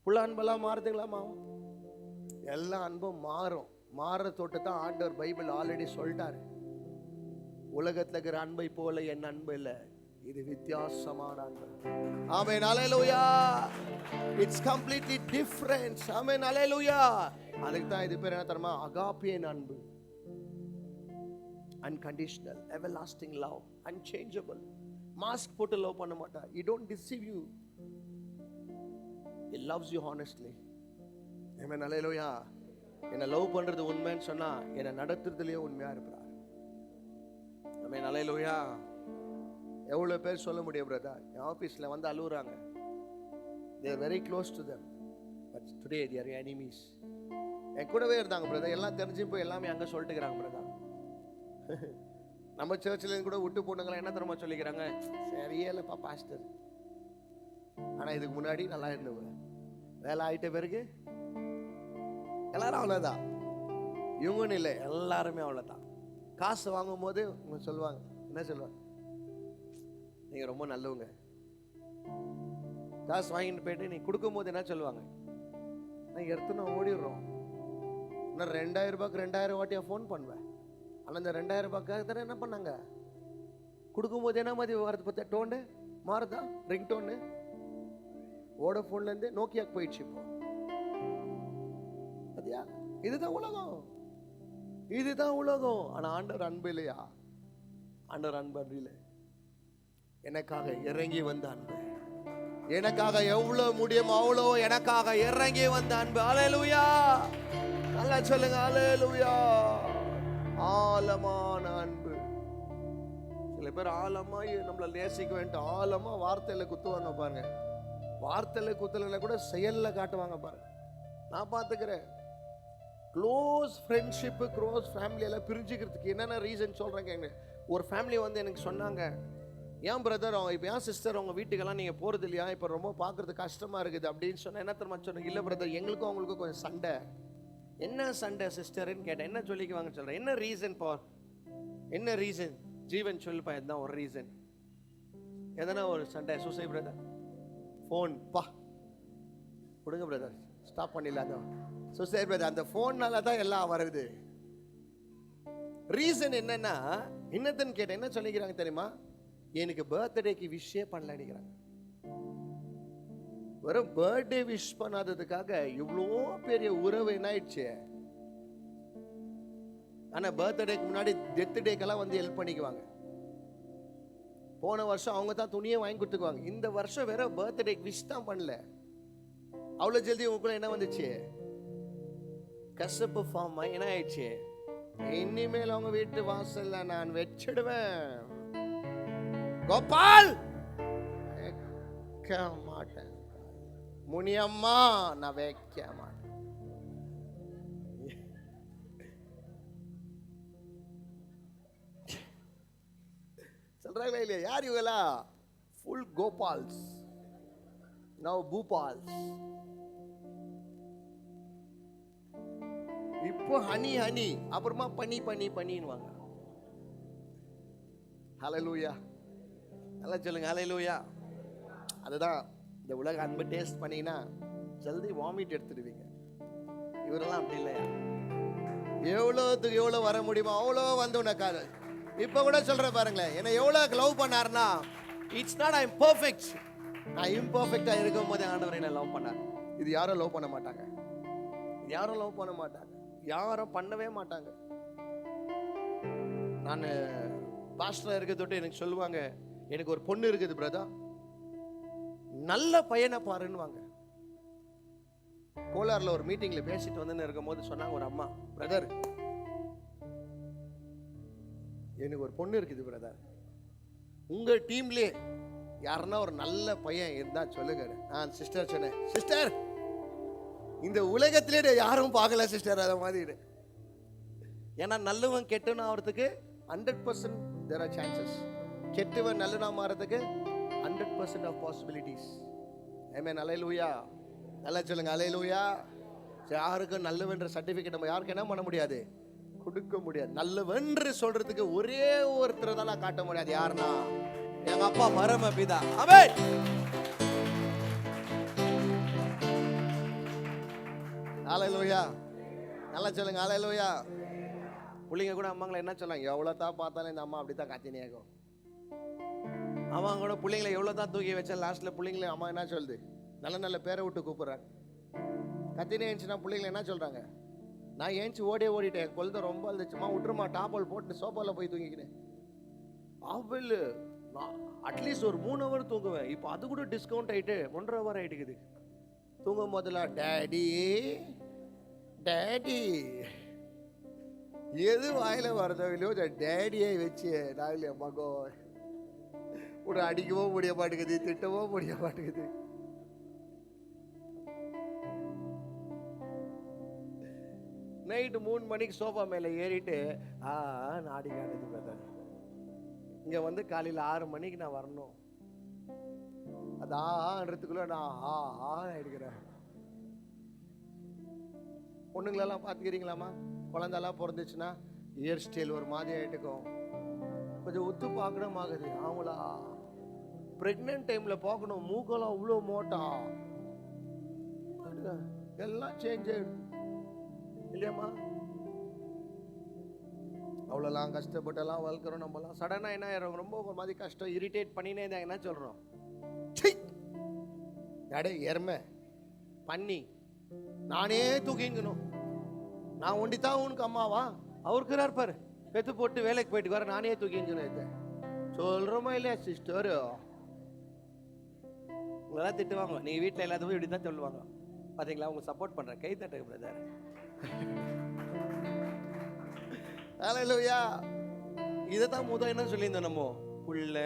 புள்ள அன்பெல்லாம் மாறுதுங்களாமா? எல்லா அன்பும் மாறும். மாறுற தொட்டு தான் ஆண்டவர் பைபிள் ஆல்ரெடி சொல்லிட்டாரு. உலகத்துல இருக்கிற அன்பை போல என் அன்பு இல்லை, இது வித்தியாசமான அன்பு. Amen. Hallelujah. It's completely different. Amen. Hallelujah. அதுக்கு தான் இது பேர் என்ன தெரியுமா? அகாபியன் அன்பு. Unconditional, everlasting love, unchangeable. Mask போட்டு லவ் பண்ண மாட்டா. He don't deceive you. He loves you honestly. Amen. Hallelujah. என்ன லவ் பண்றது உண்மைன்னு சொன்னா என்ன நடத்துறதுலயே உண்மையா இருப்பார். Amen. Hallelujah. எவ்வளவு பேர் சொல்ல முடியும் பிரதர்? என் ஆபீஸ்ல வந்து அழுகுறாங்க. They are very close to them, but today they are enemies. என் கூடவே இருந்தாங்க பிரதர், எல்லாம் தெரிஞ்சு போய் எல்லாமே அங்க சொல்லிட்டுக்கிறாங்க பிரதர். நம்ம சர்ச்சில் கூட விட்டு போனவங்களா என்ன தெரியுமா சொல்லிக்கிறாங்க? சரியே இல்லைப்பா பாஸ்டர், ஆனா இதுக்கு முன்னாடி நல்லா இருந்தவங்க. வேலை ஆயிட்ட பிறகு எல்லாரும் அவ்வளோதான். இவங்கன்னு இல்லை, எல்லாருமே அவ்வளோதான். காசு வாங்கும் போது இவங்க சொல்லுவாங்க, என்ன சொல்லுவாங்க? நீங்க ரொம்ப நல்லவங்க. காசு வாங்கிட்டு போயிட்டு நீ கொடுக்கும் போது என்ன சொல்லுவாங்க? நான் எடுத்துன்னு ஓடிடுறோம். நான் 2000 ரூபாய்க்கு 2000 வாட்டியா ஃபோன் பண்ணுவேன். ஆனால் இந்த 2000 ரூபாய்க்காக தானே என்ன பண்ணாங்க? கொடுக்கும்போது என்ன மாதிரி வரது பார்த்தா டோனு மாறுதா, ரிங் டோனு. வோடஃபோன்லேருந்து நோக்கியாக்கு போயிடுச்சு இப்போ. அதியா இதுதான் உலகம், இதுதான் உலகம். ஆனால் ஆண்டவர் அன்பு இல்லையா? ஆண்டவர் அன்பு இல்லை. எனக்காக இறங்கி வந்த அன்பு, எனக்காக எவ்வளவு முடியுமோ அவ்வளோ எனக்காக இறங்கி வந்த அன்பு. அல்லேலூயா, நல்லா சொல்லுங்க அல்லேலூயா. ஆழமான அன்பு. சில பேர் ஆழமா நம்மள நேசிக்க வேண்டும், ஆழமா வார்த்தையில குத்துவாங்க பாருங்க. வார்த்தையில குத்தல கூட செயல்ல காட்டுவாங்க பாருங்க. நான் பார்த்துக்கிறேன். க்ளோஸ் ஃப்ரெண்ட்ஷிப்பு, க்ளோஸ் ஃபேமிலி எல்லாம் பிரிஞ்சுக்கிறதுக்கு என்னென்ன ரீசன் சொல்கிறேங்க. ஒரு ஃபேமிலி வந்து எனக்கு சொன்னாங்க, ஏன் பிரதர் அவங்க இப்போ ஏன் சிஸ்டர் அவங்க வீட்டுக்கெல்லாம் நீங்கள் போகிறது இல்லையா, இப்போ ரொம்ப பார்க்குறது கஷ்டமாக இருக்குது அப்படின்னு சொன்னேன். என்ன தெரியுமா சொன்னேன்? இல்லை பிரதர், எங்களுக்கும் அவங்களுக்கும் கொஞ்சம் சண்டை. என்ன சண்டை சிஸ்டர்ன்னு கேட்டேன். என்ன சொல்லிக்குவாங்கன்னு சொல்கிறேன். என்ன ரீசன் பார், என்ன ரீசன்? ஜீவன் சொல்லுப்பா, இதுதான் ஒரு ரீசன். எதனா ஒரு சண்டை? சூசை பிரதர், ஃபோன் பா கொடுங்க பிரதர், ஸ்டாப் பண்ணிடலாம். சூசை பிரதர், அந்த ஃபோன்னால தான் எல்லாம் வருது. ரீசன் என்னன்னா என்னதுன்னு கேட்டேன். என்ன சொல்லிக்கிறாங்க தெரியுமா? எனக்கு பர்த்டேக்கு விஷே பண்ணல நினைக்கிறாங்க. வெறும் பர்த்டே விஷ் பண்ணாததுக்காக இவ்வளோ பெரிய உறவு என்ன ஆயிடுச்சு. ஆனா பர்த்டேக்கு முன்னாடி டெத் டேக்கெல்லாம் வந்து ஹெல்ப் பண்ணிக்குவாங்க. போன வருஷம் அவங்க தான் துணியை வாங்கி கொடுத்துக்குவாங்க. இந்த வருஷம் வேற பர்த்டேக்கு விஷ் தான் பண்ணல. அவ்வளோ ஜல்தி உங்களுக்குள்ள என்ன வந்துச்சு? கசப்பு ஃபார்ம் என்ன ஆயிடுச்சு? இனிமேல் அவங்க வீட்டு வாசல்ல நான் வச்சிடுவேன். கோபால் வைக்க மாட்டேன், முனியம்மா நான் வைக்க மாட்டேன். சொல்றாங்களா இல்லையா? யார் இவங்களா? ஃபுல் கோபால்ஸ், நவ் பூபால்ஸ். இப்போ ஹனி ஹனி, அப்புறமா பனி பனி பனின்னுவாங்க. ஹல்லேலூயா, நல்லா சொல்லுங்க ஹல்லேலூயா. அதுதான் இந்த உலக அன்பு டேஸ்ட் பண்ணீங்கன்னா ஜல்தி வாமிட் எடுத்துடுவீங்க. இவரெல்லாம் அப்படி இல்லையா? எவ்வளோத்துக்கு எவ்வளோ வர முடியுமோ அவ்வளோ வந்து உனக்காக. இப்போ கூட சொல்கிறேன் பாருங்களேன், என்னை எவ்வளோ லவ் பண்ணாருன்னா, it's not I am perfect, நான் இம்பர்ஃபெக்டாக இருக்கும் போதே ஆண்டவர் என்னை லவ் பண்ணார். இது யாரும் லவ் பண்ண மாட்டாங்க, யாரும் லவ் பண்ண மாட்டாங்க, யாரும் பண்ணவே மாட்டாங்க. நான் பாஸ்டராக இருக்க தொட்டு எனக்கு சொல்லுவாங்க, எனக்கு ஒரு பொண்ணு இருக்குது பிரதா, நல்ல பையனை பாருன்னுவாங்க. கோலாரில் ஒரு மீட்டிங்கில் பேசிட்டு வந்து இருக்கும் போது சொன்னாங்க ஒரு அம்மா, பிரதர் எனக்கு ஒரு பொண்ணு இருக்குது பிரதர், உங்க டீம்லே யாருன்னா ஒரு நல்ல பையன் இருந்தா சொல்லுங்க. நான் சிஸ்டர் சொன்னேன், சிஸ்டர் இந்த உலகத்திலே யாரும் பார்க்கல சிஸ்டர் அதை மாதிரி. ஏன்னா நல்லவன் கெட்டவன் ஆகிறதுக்கு 100% there are chances. கெட்டவன் நல்லவனா மாறதுக்கு 100% of possibilities. ஆமென், அல்லேலூயா. நல்லா சொல்லுங்க அல்லேலூயா. யாருக்கும் நல்லவன்ற சர்டிஃபிகேட் நம்ம யாருக்கு என்ன பண்ண முடியாது, கொடுக்க முடியாது. நல்லவன்று சொல்றதுக்கு ஒரே ஒருத்தரை தான் காட்ட முடியாது. யாருன்னா எங்க அப்பா பரமபிதா. ஆமென். அல்லேலூயா, நல்லா சொல்லுங்க அல்லேலூயா. பிள்ளைங்க கூட அம்மாங்களை என்ன சொன்னாங்க, எவ்வளோ தான் பார்த்தாலும் இந்த அம்மா அப்படி தான் காத்தினியாகும். அம்மா கூட பிள்ளைங்களை எவ்வளோ தான் தூக்கி வச்சா லாஸ்ட்டில் பிள்ளைங்களை அம்மா என்ன சொல்லுது, நல்ல நல்ல பேரை விட்டு கூப்பிட்றாங்க. கத்தினே ஏஞ்சுன்னா பிள்ளைங்களை என்ன சொல்கிறாங்க, நான் ஏஞ்சி ஓடிட்டேன், குழந்தை ரொம்ப இருந்துச்சுமா விட்டுருமா, டாப்பால் போட்டு சோப்பாவில் போய் தூங்கிக்கினேன். அவள் நான் அட்லீஸ்ட் ஒரு 3 ஹவர் தூங்குவேன், இப்போ அது கூட டிஸ்கவுண்ட் ஆகிட்டு 1.5 ஹவர் ஆகிட்டுக்குது. தூங்கும் போதெல்லாம் டேடி டேடி, எது வாயில வரதோ இல்லையோ டேடியை வச்சு நாங்களே மகன் ஒரு அடிக்கவோ முடிய மாட்டேங்குது, திட்டவோ முடிய மாட்டேங்குது. நைட்டு 3 மணிக்கு சோஃபா மேலே ஏறிட்டு நாடி காணுது பிரதர், இங்கே வந்து காலையில் 6 மணிக்கு நான் வரணும். அது ஆன்றதுக்குள்ள நான் எடுக்கிறேன். பொண்ணுங்களெல்லாம் பார்த்துக்கிறீங்களாம்மா, குழந்தெல்லாம் பிறந்துச்சுன்னா ஹேர் ஸ்டைல் ஒரு மாதிரி ஆகிட்டுக்கும், கொஞ்சம் ஒத்து பார்க்கணும் ஆகுது. அவங்களா ப்ரெக்னென்ட் டைமில் பார்க்கணும், மூக்கெல்லாம் அவ்வளோ மோட்டா, எல்லாம் சேஞ்ச் ஆகிடும் இல்லையாம்மா? அவ்வளோலாம் கஷ்டப்பட்டெல்லாம் வளர்க்குறோம். நம்மலாம் சடனாக என்ன ஆயிரும், ரொம்ப ஒரு மாதிரி கஷ்டம் இரிட்டேட் பண்ணினே இருந்தாங்க. என்ன சொல்கிறோம், அடே எருமை பண்ணி நானே தூக்கிங்கணும், நான் ஒண்டித்தான் உனக்கு அம்மாவா, அவருக்கு இருப்பாரு பெத்து போட்டு வேலைக்கு போயிட்டு வர, நானே தூக்கிங்கணும். இதை சொல்கிறோமா இல்லையா சிஸ்டர்? உங்களெல்லாம் திட்டுவாங்க, நீங்கள் வீட்டில் எல்லாத்துக்கும் இப்படி தான் சொல்லுவாங்க. பார்த்தீங்களா, அவங்க சப்போர்ட் பண்ணுறேன், கை தட்டுங்க பிரதர். ஹல்லேலூயா. இதை தான் முதல் என்ன சொல்லியிருந்தோம் நம்ம, புள்ள,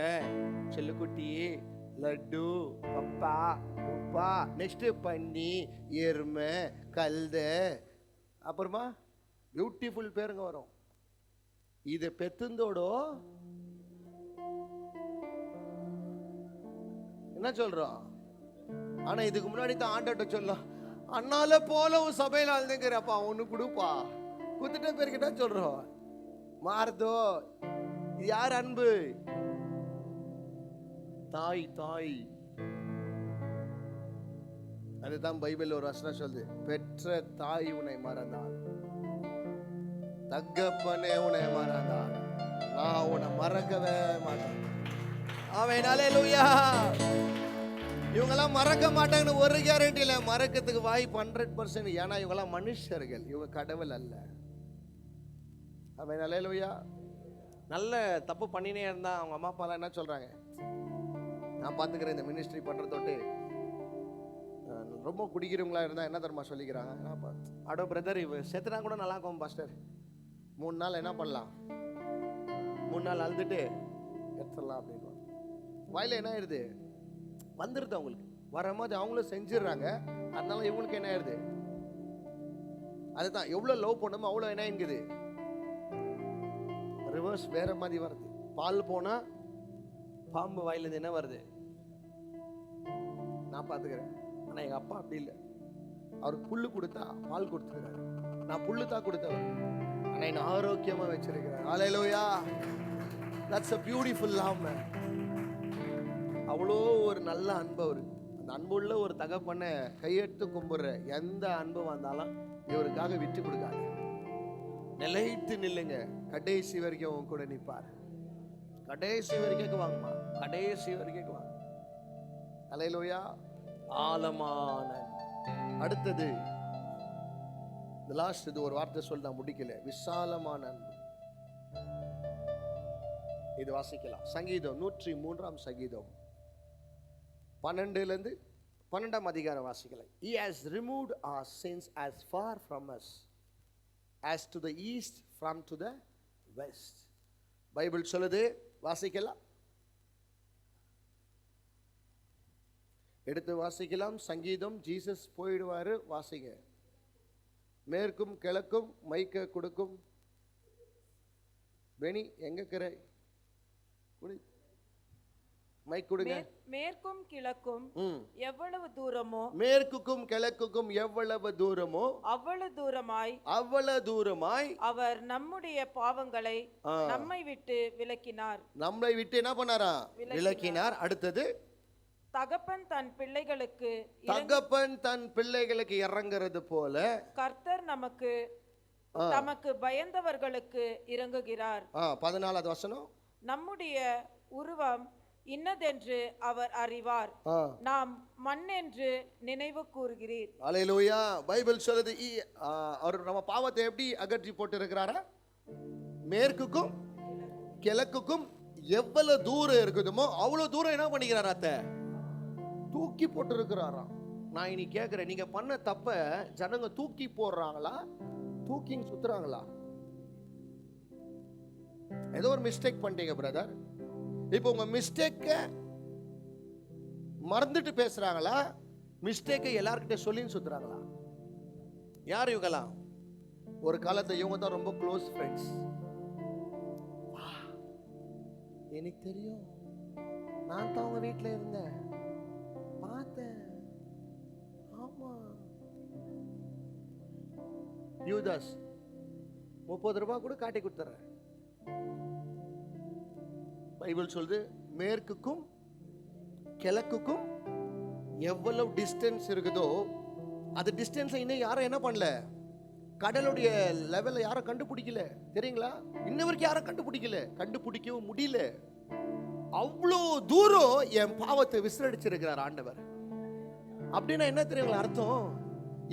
செல்லுக்குட்டி, லட்டு, பப்பா, உப்பா, நெக்ஸ்ட் பண்ணி, எருமை, கல்த, அப்புறமா பியூட்டிஃபுல் பேருங்க வரும். இதை பெத்துந்தோடோ என்ன சொல்றோம். ஆனா இதுக்கு முன்னாடி தான் ஆண்டட்ட சொல்லும், அண்ணால போல உன் சபையில் ஆளுங்கிறப்பா ஒண்ணு கொடுப்பா, குத்துட்ட பேர்கிட்ட சொல்றோம். மாறுதோ, இது யார் அன்பு? தாய் தாய். அதுதான் பைபிள் ஒரு வசனம் சொல்லுது, பெற்ற தாய் உன்னை மறந்தாள், தகப்பனே உன்னை மறந்தாள், நான் உன்னை மறக்கவே மாட்டேன். ஆமென், ஹல்லேலூயா. இவங்கெல்லாம் மறக்க மாட்டாங்கன்னு ஒரு கேரண்டி இல்லை, மறக்கிறதுக்கு வாய்ப்பு 100%. ஏன்னா இவங்கெல்லாம் மனுஷர்கள், இவங்க கடவுள் அல்ல. ஆமென், ஹல்லேலூயா. நல்ல தப்பு பண்ணினே இருந்தா அவங்க அம்மா அப்பாலாம் என்ன சொல்றாங்க, நான் பார்த்துக்கிறேன் இந்த மினிஸ்ட்ரி பண்ணுறதோட்டு, ரொம்ப குடிக்கிறவங்களா இருந்தால் என்ன தரமா சொல்லிக்கிறாங்க, அடோ பிரதர் இவ செத்துனா கூட நல்லா இருக்கும் பாஸ்டர், 3 நாள் என்ன பண்ணலாம், 3 நாள் அழுதுட்டு எடுத்துடலாம் அப்படின்னு. வாயில என்ன ஆயிடுது, வந்துடுது அவங்களுக்கு, வரும்போது அவங்களும் செஞ்சிடுறாங்க. அதனால இவங்களுக்கு என்ன ஆயிடுது, அதுதான் எவ்வளோ லவ் பண்ணுமோ அவ்வளோ என்ன இருக்குது, ரிவர்ஸ் வேற மாதிரி வருது. பால் போனா பாம்பு வாயிலிருந்து என்ன வருது, நான் பார்த்துக்கிறேன். ஆனால் எங்கள் அப்பா அப்படி இல்லை, அவருக்கு புல்லு கொடுத்தா பால் கொடுத்துருக்காரு, நான் புல்லு தான் கொடுத்தவர், ஆனால் என்ன ஆரோக்கியமாக வச்சிருக்கிறேன். Hallelujah. That's a beautiful love man. அவ்வளோ ஒரு நல்ல அன்பு அவரு. அந்த அன்புள்ள ஒரு தகப்பனை கையெடுத்து கும்பிடுற எந்த அன்பு வந்தாலும் இவருக்காக விட்டு கொடுக்காது, நிலைத்து நில்லுங்க, கடைசி வரைக்கும் அவங்க கூட நிற்பார். கடைசி வரைக்கும் வாங்கம்மா, கடைசி வரைக்கும் வாங்க. ஹல்லேலூயா. ஆழமான அடுத்தது இந்த லாஸ்ட், இது ஒரு வார்த்தை சொல்ல நான் முடிக்கல, விசாலமான அன்பு. இது வாசிக்கலாம், சங்கீதம் 103 சங்கீதம் 12 12 அதிகாரம் வாசிக்கலாம். He has removed our sins as far from us as to the east from to the west. Bible சொல்லுது, வாசிக்கலாம், எடுத்து வாசிக்கலாம். சங்கீதம், ஜீசஸ் போயிடுவாரு, வாசிங்க. மேற்கும் கிழக்கும் மைக்க கொடுக்கும், பெனி எங்க கரை மைக் கொடுங்க. மேற்கும் கிழக்கும் எவ்வளவு தூரமோ, மேற்குக்கும் கிழக்குக்கும் எவ்வளவு தூரமோ அவ்வளவு தூரமாய் அவர் நம்முடைய பாவங்களை நம்மை விட்டு விலக்கினார். நம்மை விட்டு என்ன பண்ணாரா, விலக்கினார். அடுத்தது, தகப்பன் தன் பிள்ளைகளுக்கு இறங்குறது போல கர்த்தர் தமக்கு பயந்தவர்களுக்கு இறங்குகிறார். 14வது வசனம், நம்முடைய உருவம் இன்னதென்று அவர் அறிவார், நாம் மண் என்று நினைவு கூறுகிறீர். அல்லேலூயா. பைபிள் சொல்லுது, அவர் நம்ம பாவத்தை எப்படி அகற்றி போட்டு இருக்கிறாரா, மேற்குக்கும் கிழக்குக்கும் எவ்வளவு தூரம் இருக்குதுமோ அவ்வளவு தூரம் என்ன பண்ணிக்கிறாரா, தூக்கி போட்டு இருக்கிறாராம். நான் இனி கேட்கிறேன், நீங்க பண்ண தப்ப ஜனங்க தூக்கி போடுறாங்களா, தூக்கி சுத்துறாங்களா? ஏதோ ஒரு மிஸ்டேக் பண்ணிட்டீங்க பிரதர், இப்போ உங்க மிஸ்டேக்க மறந்துட்டு பேசுறாங்களா, மிஸ்டேக்கை எல்லார்கிட்ட சொல்லின்னு சுத்துறாங்களா? யார் இவங்கலாம்? ஒரு காலத்துல இவங்க தான் ரொம்ப க்ளோஸ் ஃப்ரெண்ட்ஸ். எனக்கு தெரியும், நான் தான் அவங்க வீட்டில் இருந்தேன், பார்த்தேன். ஆமா, யூதாஸ் 30 ரூபாய் கூட காட்டி கொடுத்துறேன். பைபிள் சொல்லுது, மேற்குக்கும் கிழக்குக்கும் எவ்வளவு டிஸ்டன்ஸ் இருக்குதோ அது டிஸ்டன்ஸை இன்னும் யாரும் என்ன பண்ணல, கடலுடைய லெவலை யாரும் கண்டுபிடிக்கல தெரியுங்களா? இன்ன வரைக்கும் யாரும் கண்டுபிடிக்கவும் முடியல. அவ்வளோ தூரம் என் பாவத்தை விசிறடிச்சிருக்கிறார் ஆண்டவர். அப்படின்னா என்ன தெரியுங்களா அர்த்தம்?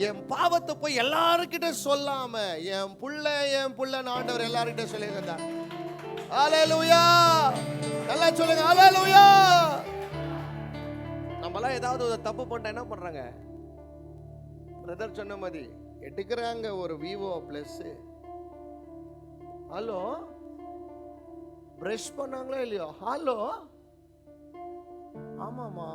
என் பாவத்தை போய் எல்லாருக்கிட்ட சொல்லாம என் புள்ள ஆண்டவர் எல்லார்கிட்ட சொல்லியிருந்தார். ஹல்லேலூயா! நல்லா சொல்லுங்க, ஹல்லேலூயா! நம்மளாம் ஏதாவது ஒரு தப்பு பண்ணா என்ன பண்றாங்க? பிரதர் சொன்ன மாதிரி எடுக்கிறாங்க ஒரு விவோ பிளஸ். ஹலோ, பிரஷ் பண்ணாங்களா இல்லையோ? ஹலோ, ஆமாமா.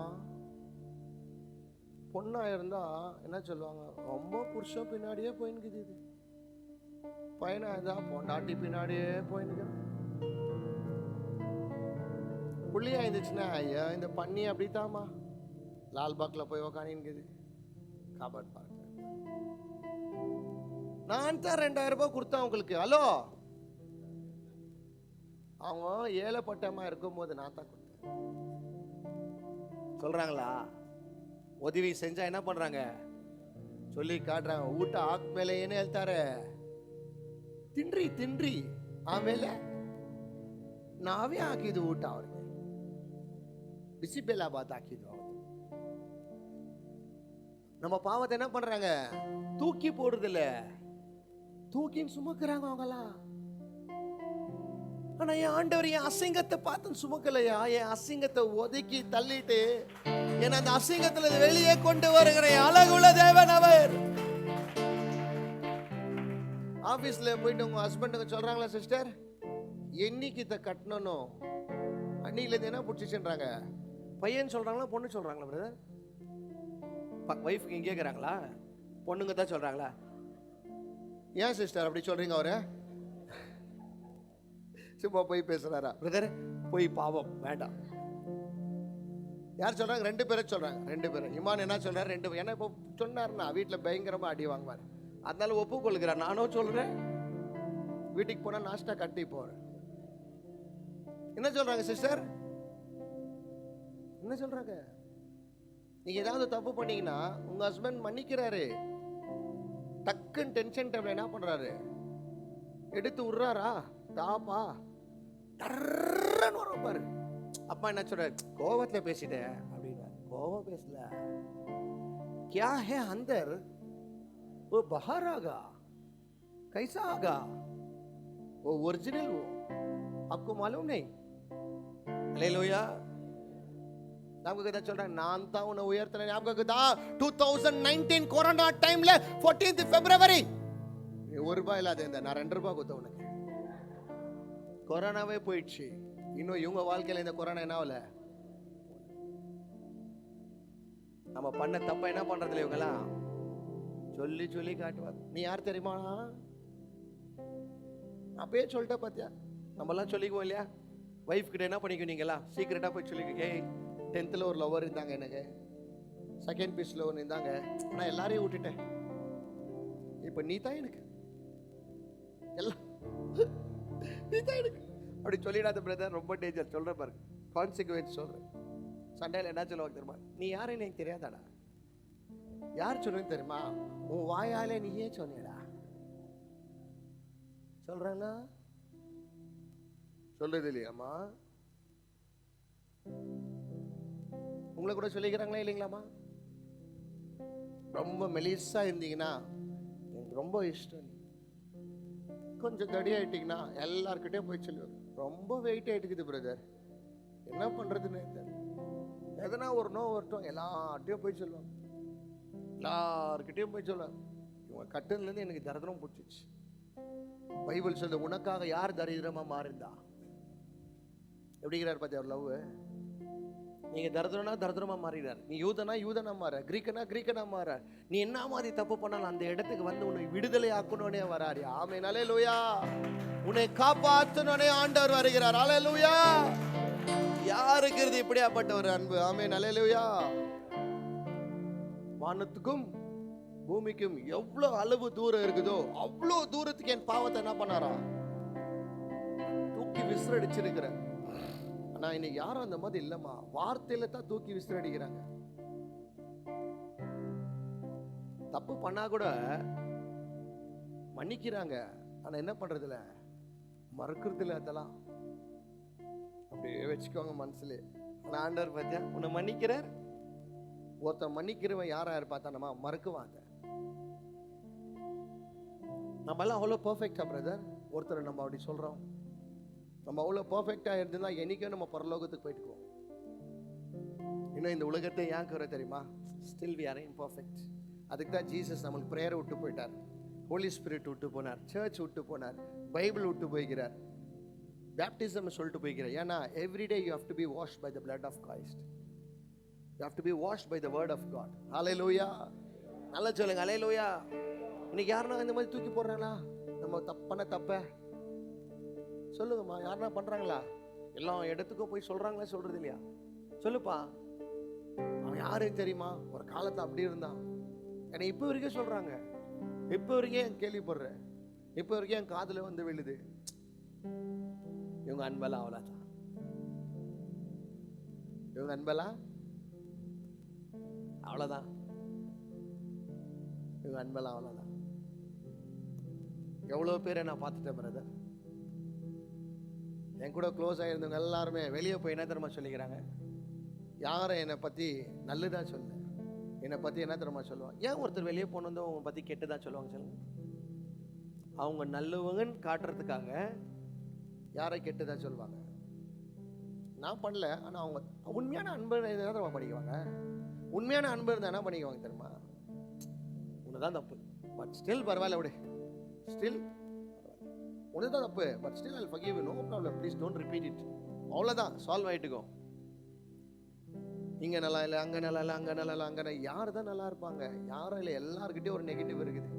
பொண்ணா இருந்தா என்ன சொல்லுவாங்க? ரொம்ப புருஷன் பின்னாடியே போயின்னுக்குது. இது பையனா இருந்தா பொண்டாட்டி பின்னாடியே போயின்னுக்குது. புள்ளியா இருந்துச்சுன்னா ஐயா இந்த பண்ணி அப்படித்தாமா லால்பாக்ல போய் உக்காந்துக்குது. காபட் பார்க்க நான் தான் 2000 ரூபாய் கொடுத்தேன் உங்களுக்கு. ஹலோ, அவங்க ஏழைப்பட்டமா இருக்கும் போது நான் தான் கொடுத்தேன் சொல்றாங்களா? உதவி செஞ்சா என்ன பண்றாங்க? சொல்லி காட்டுறாங்க. ಊಟ ಆದ್ಮೇಲೆ ಏನು ಹೇಳ್ತಾರೆ? ತಿನ್ರಿ ಆಮೇಲೆ ನಾವೇ ಹಾಕಿದ್ವು ಊಟ ಅವ್ರಿಗೆ. ಬಿಸಿಬೇಳೆ ಬಾತ್ ಹಾಕಿದ್ವು. நம்ம பாவத்தை என்ன பண்றாங்க? தூக்கி போடுறதில்ல, தூக்கின்னு சுமக்குறாங்க அவங்களாம். ஆனா என் ஆண்டவர் என் அசிங்கத்தை பார்த்து சுமக்கலையா? என் அசிங்கத்தை ஒதுக்கி தள்ளிட்டு என் அந்த அசிங்கத்துல வெளியே கொண்டு வருகிற அழகுள்ள தேவன் அவர். ஆபீஸ்ல போயிட்டு உங்க ஹஸ்பண்டுக்கு சொல்றாங்களா, சிஸ்டர் என்னைக்கு இதை கட்டணும்? அன்னில இருந்து என்ன பிடிச்சிச்சுன்றாங்க? பையன் சொல்றாங்களா பொண்ணு சொல்றாங்களா பிரதர்? வைஃப்க்கு கேட்குறாங்களா? பொண்ணுங்க தான் சொல்றாங்களா? ஏன் சிஸ்டர் அப்படி சொல்றீங்க? அவரு சும்மா போய் பேசுறாரா? பிரதர் போய் பாவம் வேண்டாம். யார் சொல்றாங்க? 2 பேரை சொல்றாங்க. 2 பேரும். இமான் என்ன சொல்றாரு? 2 பேர். ஏன்னா இப்போ சொன்னாருன்னா வீட்டில் பயங்கரமா அடி வாங்குவார். அதனால ஒப்புக்கொள்கிறார். நானும் சொல்றேன், வீட்டுக்கு போனா நாஷ்டா கட்டி போறேன். என்ன சொல்றாங்க சிஸ்டர்? என்ன சொல்றாங்க? நீங்க ஏதாவது தப்பு பண்ணீங்கன்னா உங்க ஹஸ்பண்ட் மன்னிக்கிறாரு. டக்குன்னு டென்ஷன் டைம்ல என்ன பண்றாரு? எடுத்து விடுறாரா? தாப்பா டர்ன்னு வரும் பாரு. அப்பா என்ன சொல்றாரு? கோவத்துல பேசிட்டேன் அப்படின்னா. கோவம் பேசல, क्या है अंदर वो बाहर आगा, कैसा आगा, वो ओरिजिनल वो आपको मालूम नहीं? हालेलुया! நமக்கு என்ன சொல்றாங்க? நான் தான் உன்னை உயர்த்துறேன். ஞாபகம் இருக்குதா? 2019 கொரோனா டைம்ல 14th February ₹1 இல்லாத இந்த நான் ₹2 கொடுத்தேன் உனக்கு. கொரோனாவே போயிடுச்சு. இன்னும் இவங்க வாழ்க்கையில இந்த கொரோனா என்ன ஆகல. நம்ம பண்ண தப்ப என்ன பண்றதுல இவங்கெல்லாம் சொல்லி சொல்லி காட்டுவாங்க. நீ யார் தெரியுமா? அப்பயே சொல்லிட்ட பாத்தியா? நம்ம எல்லாம் சொல்லிக்குவோம் இல்லையா? வைஃப் கிட்ட என்ன பண்ணிக்கோ நீங்களா சீக்கிரட்டா போய் சொல்லிக்க. ஏய் 10th ஒரு லவர் இருந்தாங்க எனக்கு, 2nd பீஸ்ல ஒன்று இருந்தாங்க, நான் எல்லாரையும் விட்டுட்டேன். இப்ப நீ தான் எனக்கு எல்லாம், நீ தான் எனக்கு அப்படி சொல்லிடாத பிரதர். ரொம்ப டேஞ்சர். சொல்றேன் பாருங்க, கான்சிக்வன்ஸ் சொல்றேன். சண்டையில் என்ன சொல்லுவாங்க தெரியுமா? நீ யாருன்னு எனக்கு தெரியாதாடா. யார் சொல்லுன்னு தெரியுமா? உன் வாயாலே நீயே சொன்னேடா. சொல்றாங்களா? சொல்றது இல்லையாமா? உங்களை கூட சொல்லிக்கிறாங்களா இல்லைங்களாமா? ரொம்ப மெலிசா இருந்தீங்கன்னா எனக்கு ரொம்ப இஷ்டம். கொஞ்சம் தடி ஆயிட்டீங்கன்னா எல்லார்கிட்டயும் போய் சொல்லுவாங்க, ரொம்ப வெயிட் ஆயிட்டுக்குது பிரதர், என்ன பண்றதுன்னு தெரியல. எதனா ஒரு நோய் வரட்டும் எல்லார்ட்டையும் போய் சொல்லுவாங்க. எல்லார்கிட்டையும் போய் சொல்லுவாங்க. இவங்க கட்டுலேருந்து எனக்கு தரித்திரம் பிடிச்சிச்சு. பைபிள் சொல்ல, உனக்காக யார் தரித்திரமா மாறிந்தா? எப்படிங்கிறார் பார்த்தியா அவர் லவ்? நீங்க தரித்திரம்னா தரித்திரமா மாறிடார். நீ யூதனா யூதனா மாற, கிரீக்கனா கிரீக்கனா மாற. நீ என்ன மாதிரி தப்பு பண்ணாலும் அந்த இடத்துக்கு வந்து உன்னை விடுதலை ஆக்கணும்னே வராரு. ஆமென், அல்லேலூயா. உன்னை காப்பாற்றணும்னே ஆண்டவர் வருகிறார். அல்லேலூயா. யாருக்கு இது இப்படியாப்பட்ட ஒரு அன்பு? ஆமென், அல்லேலூயா. வானத்துக்கும் பூமிக்கும் எவ்வளவு அளவு தூரம் இருக்குதோ அவ்வளோ தூரத்துக்கு என் பாவத்தை என்ன பண்ணாரா? தூக்கி விசிறடிச்சிருக்கிறேன். ஆனா இன்னைக்கு யாரும் அந்த மாதிரி இல்லம்மா. வார்த்தையில தான் தூக்கி விசிறடிக்கிறாங்க. தப்பு பண்ணா கூட மன்னிக்கிறாங்க, ஆனா என்ன பண்றதுல, மறக்கிறது இல்லை. அதெல்லாம் அப்படியே வச்சுக்கோங்க மனசுல. ஆனா ஆண்டவர் பார்த்தியா உன்னை மன்னிக்கிறார். ஒருத்தன் மன்னிக்கிறவன் யாரா பார்த்தானமா மறக்குவான். நம்ம எல்லாம் அவ்வளோ பர்ஃபெக்டா பிரதர்? ஒருத்தர் நம்ம அப்படி சொல்றோம். நம்ம அவ்வளோ பர்ஃபெக்டா இருந்ததுன்னா என்னைக்கோ நம்ம பரலோகத்துக்கு போயிட்டுக்குவோம். இன்னும் இந்த உலகத்தை ஏன் குறை தெரியுமா? Still we are imperfect. அதுக்கு தான் ஜீசஸ் நம்மளுக்கு ப்ரேயரை விட்டு போயிட்டார், ஹோலி ஸ்பிரிட் விட்டு போனார், சர்ச் விட்டு போனார், பைபிள் விட்டு போய்கிறார், பேப்டிசம் சொல்லிட்டு போய்கிறார். ஏன்னா every day you have to be washed by the blood of Christ. You have to be washed by the word of God. Hallelujah. நல்லா சொல்லுங்க ஹalleluya. இன்னைக்கு யாருன்னா இந்த மாதிரி தூக்கி போடுறாங்களா? நம்ம தப்பான தப்ப சொல்லுங்கம்மா. யாருன்னா பண்றாங்களா? எல்லா இடத்துக்கும் போய் சொல்றாங்களா? சொல்றது இல்லையா? சொல்லுப்பா. அவன் யாருன்னு தெரியுமா? ஒரு காலத்துல அப்படி இருந்தான். ஏன்னா இப்போ வரைக்கும் சொல்றாங்க, இப்போ வரைக்கும் என் கேள்விப்படுறேன், இப்போ வரைக்கும் என் காதுல வந்து விழுது. இவங்க அன்பெல்லாம் அவ்வளோதான். இவங்க அன்பெல்லாம் அவ்வளோதான். இவங்க அன்பெல்லாம் அவ்வளோதான். எவ்வளோ பேரை நான் பார்த்துட்டேன் பிரதர். என் கூட க்ளோஸ் ஆகிருந்தவங்க எல்லாருமே வெளியே போய் என்ன தெரியுமா சொல்லிக்கிறாங்க? யாரும் என்னை பற்றி நல்லதான் சொல்ல, என்னை பற்றி என்ன தெரியுமா சொல்லுவாங்க? ஏன் ஒருத்தர் வெளியே போனது அவங்க பற்றி கெட்டுதான் சொல்லுவாங்க சொல்லுங்க? அவங்க நல்லவங்கன்னு காட்டுறதுக்காக யாரை கெட்டுதான் சொல்லுவாங்க? நான் பண்ணல, ஆனால் அவங்க உண்மையான அன்பு என்ன தெரியுமா பண்ணிக்குவாங்க? உண்மையான அன்பு இருந்தால் என்ன பண்ணிக்குவாங்க தெரியுமா? உன்னதான் தப்பு, பட் ஸ்டில் பரவாயில்ல விடு, ஸ்டில் உன்னதான் தப்பு, but still I will forgive you, no problem, please don't repeat it. அவ்வளோதான், சால்வ் ஆகிட்டுக்கும். இங்கே நல்லா இல்லை, அங்கே நல்லா இல்லை, அங்கே நல்லா இல்லை, அங்கே யார் தான் நல்லா இருப்பாங்க? யாரும் இல்லை. எல்லாருக்கிட்டையும் ஒரு நெகட்டிவ் இருக்குது,